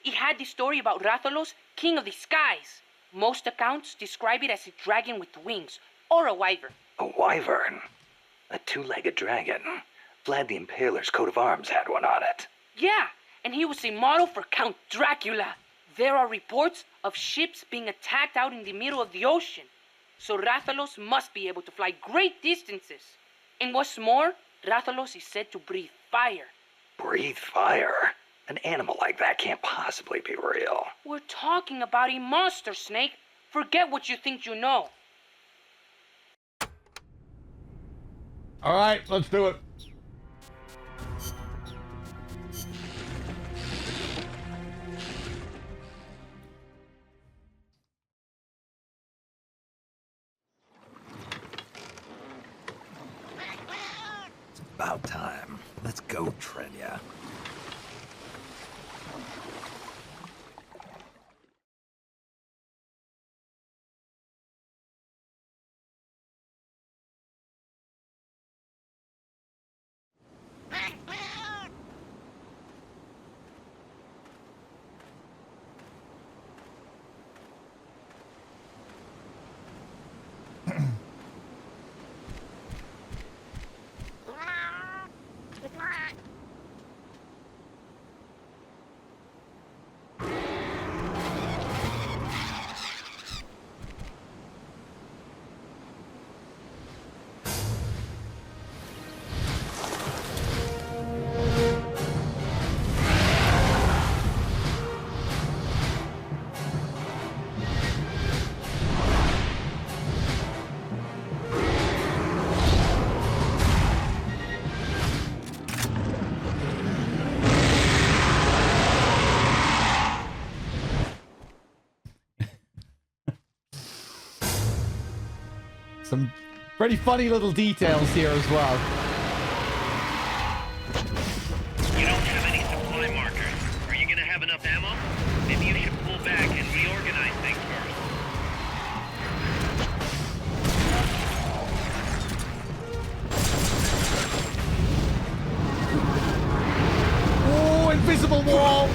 It had the story about Rathalos, king of the skies. Most accounts describe it as a dragon with wings, or a wyvern. A wyvern? A two-legged dragon? Vlad the Impaler's coat of arms had one on it. Yeah, and he was a model for Count Dracula. There are reports of ships being attacked out in the middle of the ocean. So Rathalos must be able to fly great distances. And what's more, Rathalos is said to breathe fire. Breathe fire? An animal like that can't possibly be real. We're talking about a monster, Snake. Forget what you think you know. All right, let's do it. It's about time. Let's go, Trenya. Some pretty funny little details here as well. You don't have any supply markers. Are you gonna have enough ammo? Maybe you should pull back and reorganize things first. Oh, invisible wall!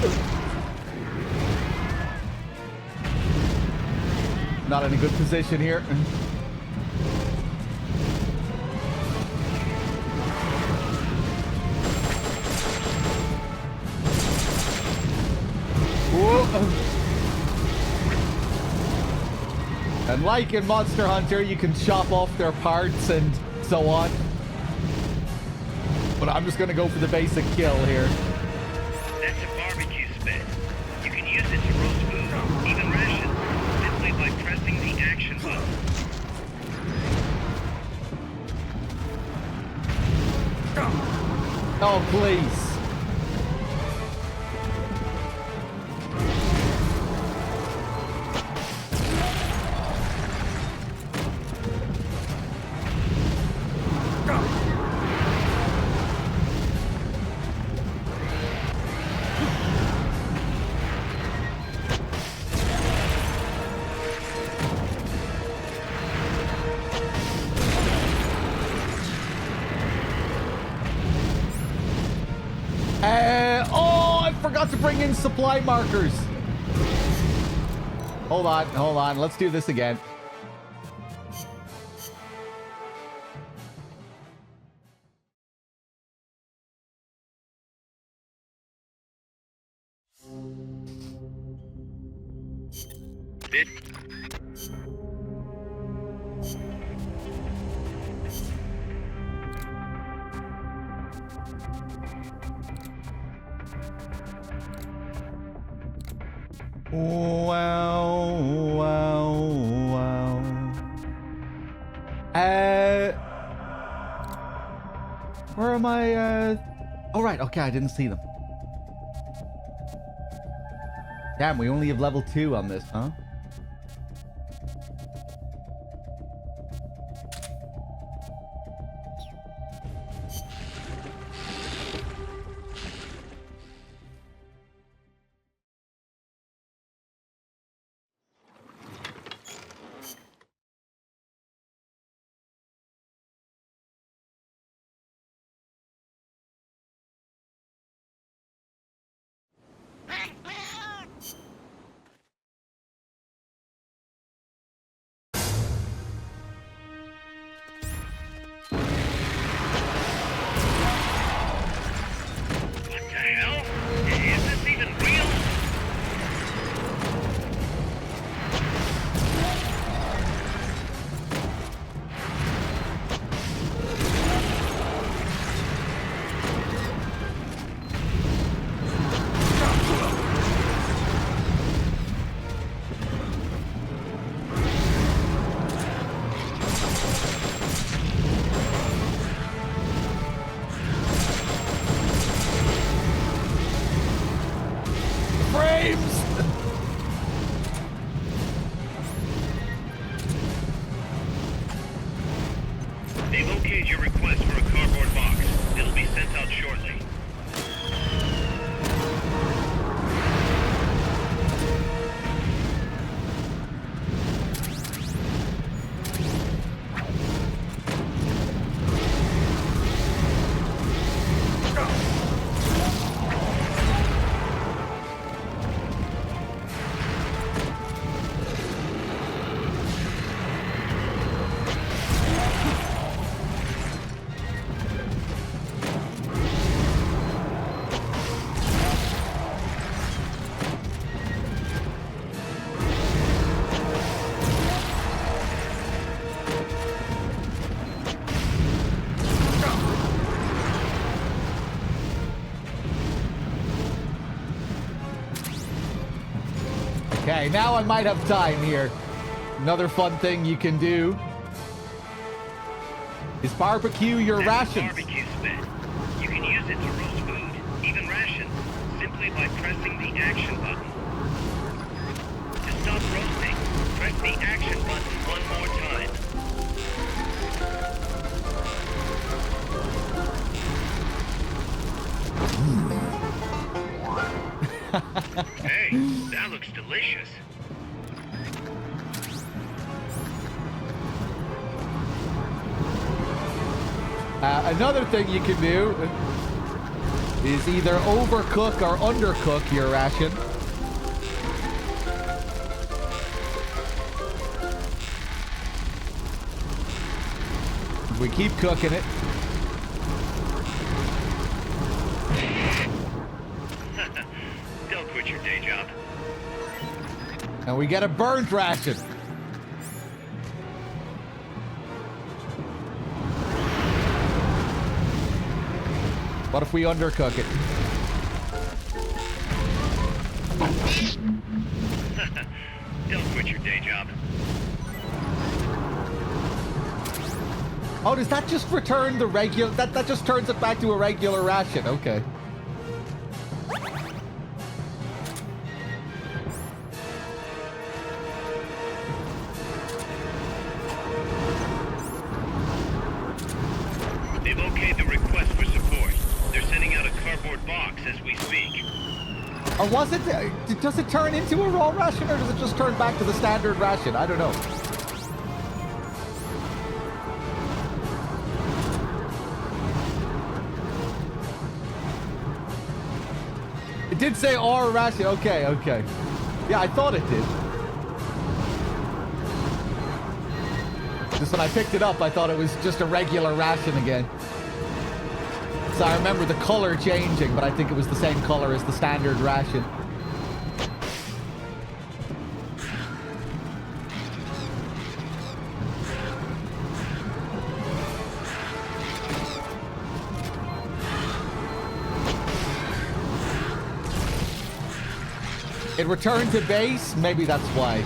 Not in a good position here. And like in Monster Hunter, you can chop off their parts and so on. But I'm just gonna go for the basic kill here. That's a barbecue spit. You can use it to roast food, even rations, simply by pressing the action button. Oh, please. Oh, I forgot to bring in supply markers. Hold on. Let's do this again. Wow. Where am I? Oh, right. Okay, I didn't see them. Damn, we only have level 2 on this, huh? Okay, now I might have time here. Another fun thing you can do is barbecue your That's rations. Barbecue spit. You can use it to roast food, even rations, simply by pressing the action button. To stop roasting, press the action button one more time. Hey, that looks delicious. Another thing you can do is either overcook or undercook your ration. We keep cooking it. Don't quit your day job. And we get a burnt ration. What if we undercook it? Don't quit your day job. Oh, does that just return the regular... That just turns it back to a regular ration. Okay. They've okayed the request for support. They're sending out a cardboard box as we speak. Or was it... Does it turn into a raw ration, or does it just turn back to the standard ration? I don't know. It did say R ration. Okay, okay. Yeah, I thought it did. Just when I picked it up, I thought it was just a regular ration again. So I remember the color changing, but I think it was the same color as the standard ration. It returned to base? Maybe that's why.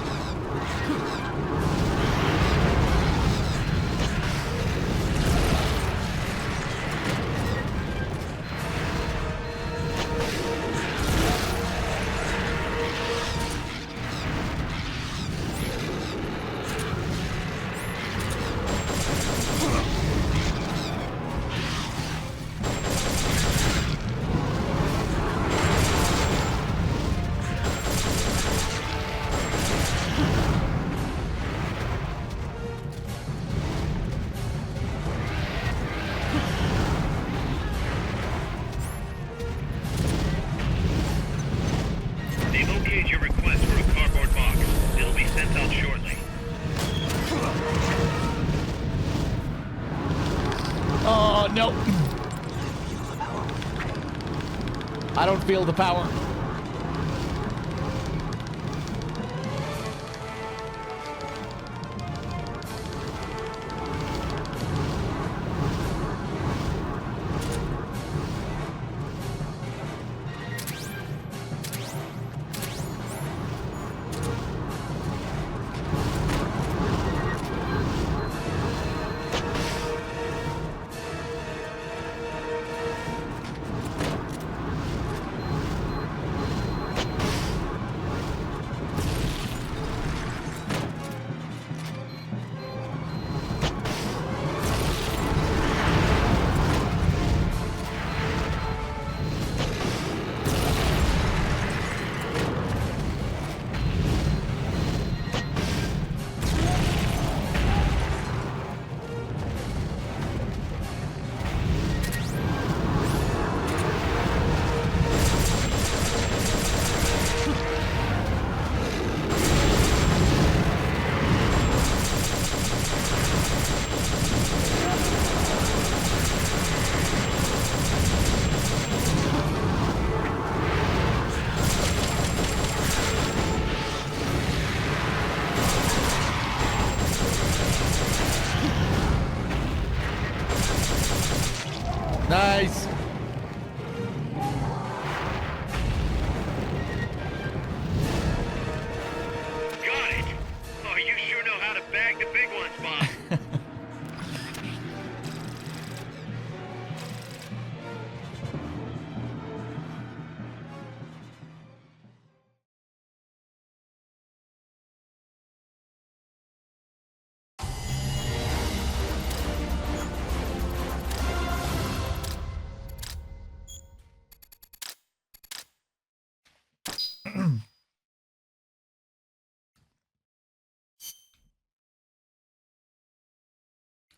They've okayed your request for a cardboard box. It'll be sent out shortly. Oh, no. I don't feel the power.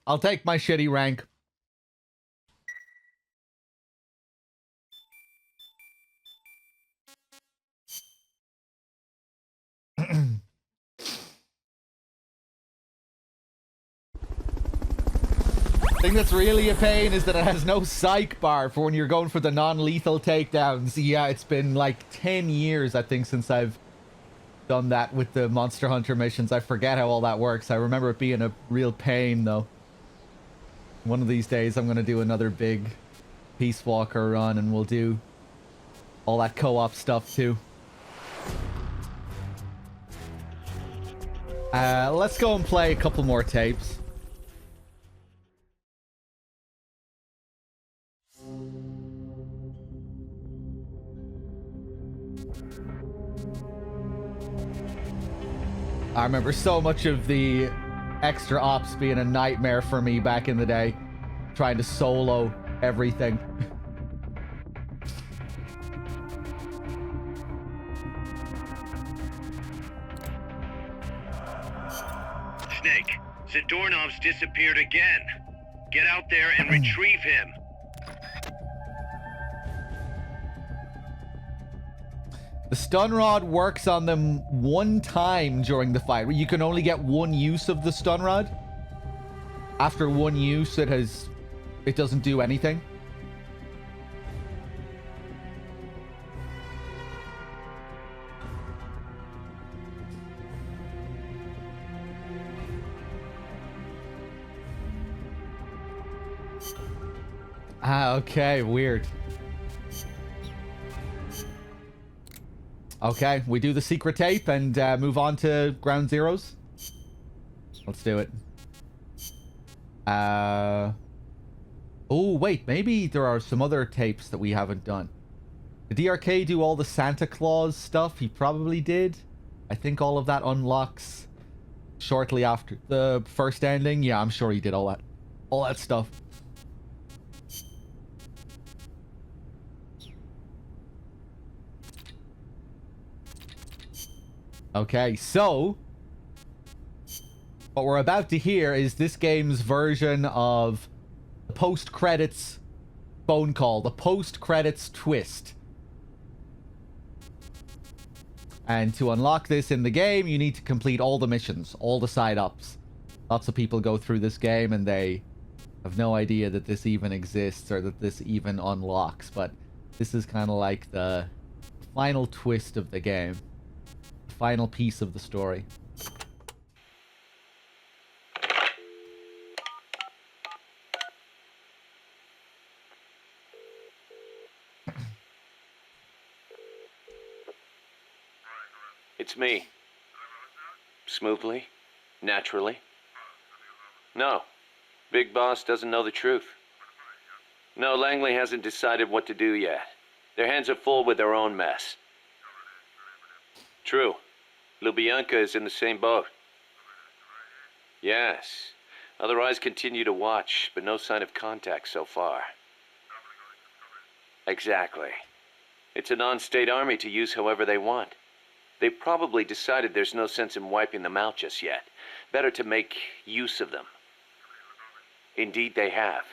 I'll take my shitty rank. Thing that's really a pain is that it has no psych bar for when you're going for the non-lethal takedowns. Yeah, it's been like 10 years, I think, since I've done that with the Monster Hunter missions. I forget how all that works. I remember it being a real pain, though. One of these days, I'm going to do another big Peace Walker run, and we'll do all that co-op stuff, too. Let's go and play a couple more tapes. I remember so much of the extra ops being a nightmare for me back in the day. Trying to solo everything. Snake, Zadornov's disappeared again. Get out there and retrieve him. The stun rod works on them one time during the fight. You can only get one use of the stun rod. After one use, it doesn't do anything. Ah, okay, weird. Okay, we do the secret tape and move on to Ground Zeroes. Let's do it. Oh, wait, maybe there are some other tapes that we haven't done. Did DRK do all the Santa Claus stuff? He probably did. I think all of that unlocks shortly after the first ending. Yeah, I'm sure he did all that stuff. Okay, so what we're about to hear is this game's version of the post-credits phone call, the post-credits twist. And to unlock this in the game, you need to complete all the missions, all the side-ups. Lots of people go through this game and they have no idea that this even exists or that this even unlocks, but this is kind of like the final twist of the game. Final piece of the story. It's me. Smoothly? Naturally? No. Big Boss doesn't know the truth. No, Langley hasn't decided what to do yet. Their hands are full with their own mess. True. Lubyanka is in the same boat. Yes. Other eyes continue to watch, but no sign of contact so far. Exactly. It's a non-state army to use however they want. They've probably decided there's no sense in wiping them out just yet. Better to make use of them. Indeed they have.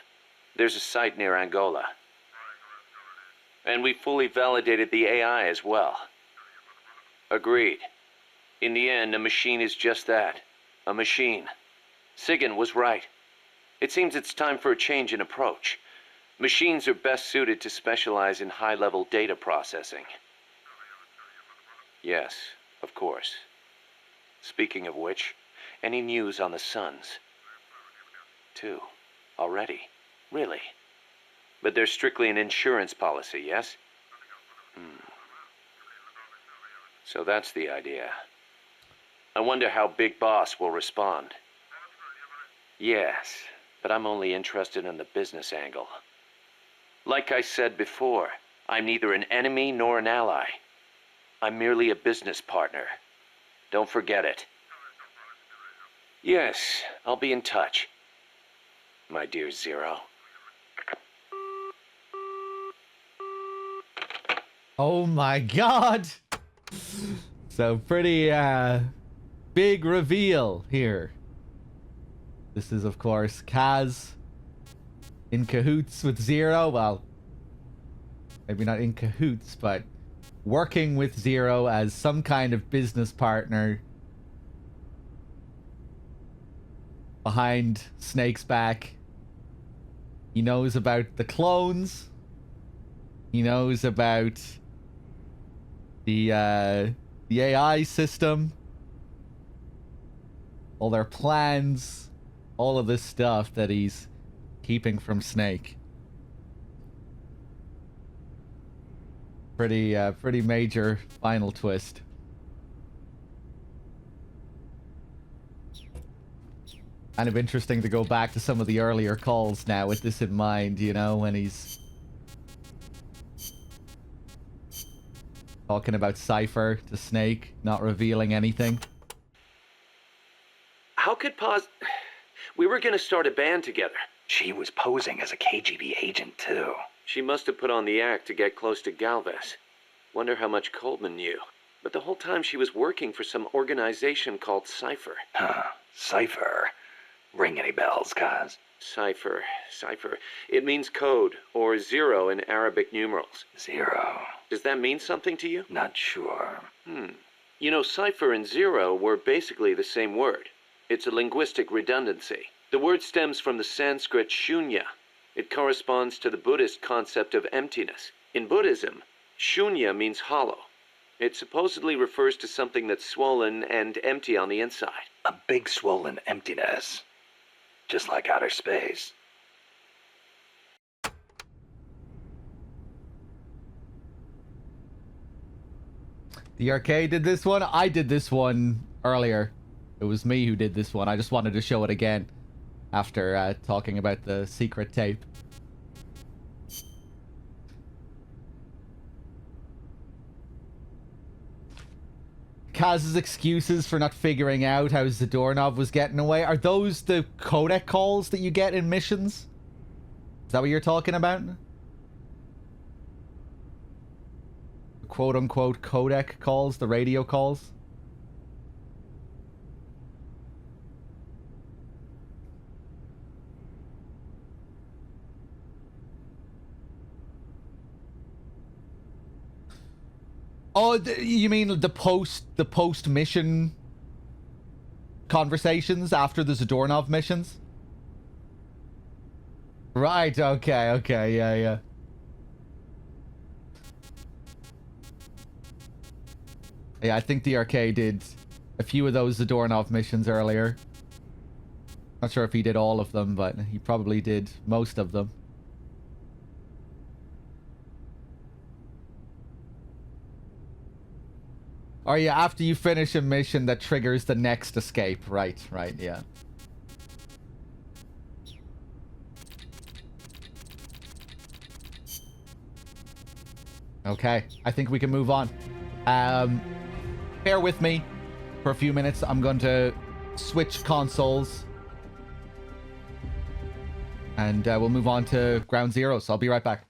There's a site near Angola. And we fully validated the AI as well. Agreed. In the end, a machine is just that. A machine. Sigan was right. It seems it's time for a change in approach. Machines are best suited to specialize in high-level data processing. Yes, of course. Speaking of which, any news on the Suns? 2. Already? Really? But they're strictly an insurance policy, yes? So that's the idea. I wonder how Big Boss will respond. Yes, but I'm only interested in the business angle. Like I said before, I'm neither an enemy nor an ally. I'm merely a business partner. Don't forget it. Yes, I'll be in touch. My dear Zero. Oh my god! So pretty big reveal here. This is, of course, Kaz in cahoots with Zero. Well, maybe not in cahoots, but working with Zero as some kind of business partner behind Snake's back. He knows about the clones. He knows about the AI system. All their plans. All of this stuff that he's keeping from Snake. Pretty major final twist. Kind of interesting to go back to some of the earlier calls now with this in mind, you know, when he's talking about Cypher to Snake, not revealing anything. How could Paz... We were gonna start a band together. She was posing as a KGB agent, too. She must have put on the act to get close to Galvez. Wonder how much Coleman knew. But the whole time she was working for some organization called Cypher. Huh. Cypher. Ring any bells, Kaz? Cypher. It means code, or zero in Arabic numerals. Zero. Does that mean something to you? Not sure. You know, Cypher and zero were basically the same word. It's a linguistic redundancy. The word stems from the Sanskrit shunya. It corresponds to the Buddhist concept of emptiness. In Buddhism, shunya means hollow. It supposedly refers to something that's swollen and empty on the inside. A big swollen emptiness. Just like outer space. The arcade did this one. I did this one earlier. It was me who did this one. I just wanted to show it again after talking about the secret tape. Kaz's excuses for not figuring out how Zadornov was getting away. Are those the codec calls that you get in missions? Is that what you're talking about? Quote-unquote codec calls, the radio calls? Oh, you mean the post mission conversations after the Zadornov missions? Right, okay, yeah. Yeah, I think the arcade did a few of those Zadornov missions earlier. Not sure if he did all of them, but he probably did most of them. Oh yeah, after you finish a mission that triggers the next escape. Right, yeah. Okay, I think we can move on. Bear with me for a few minutes. I'm going to switch consoles. And we'll move on to Ground Zero, so I'll be right back.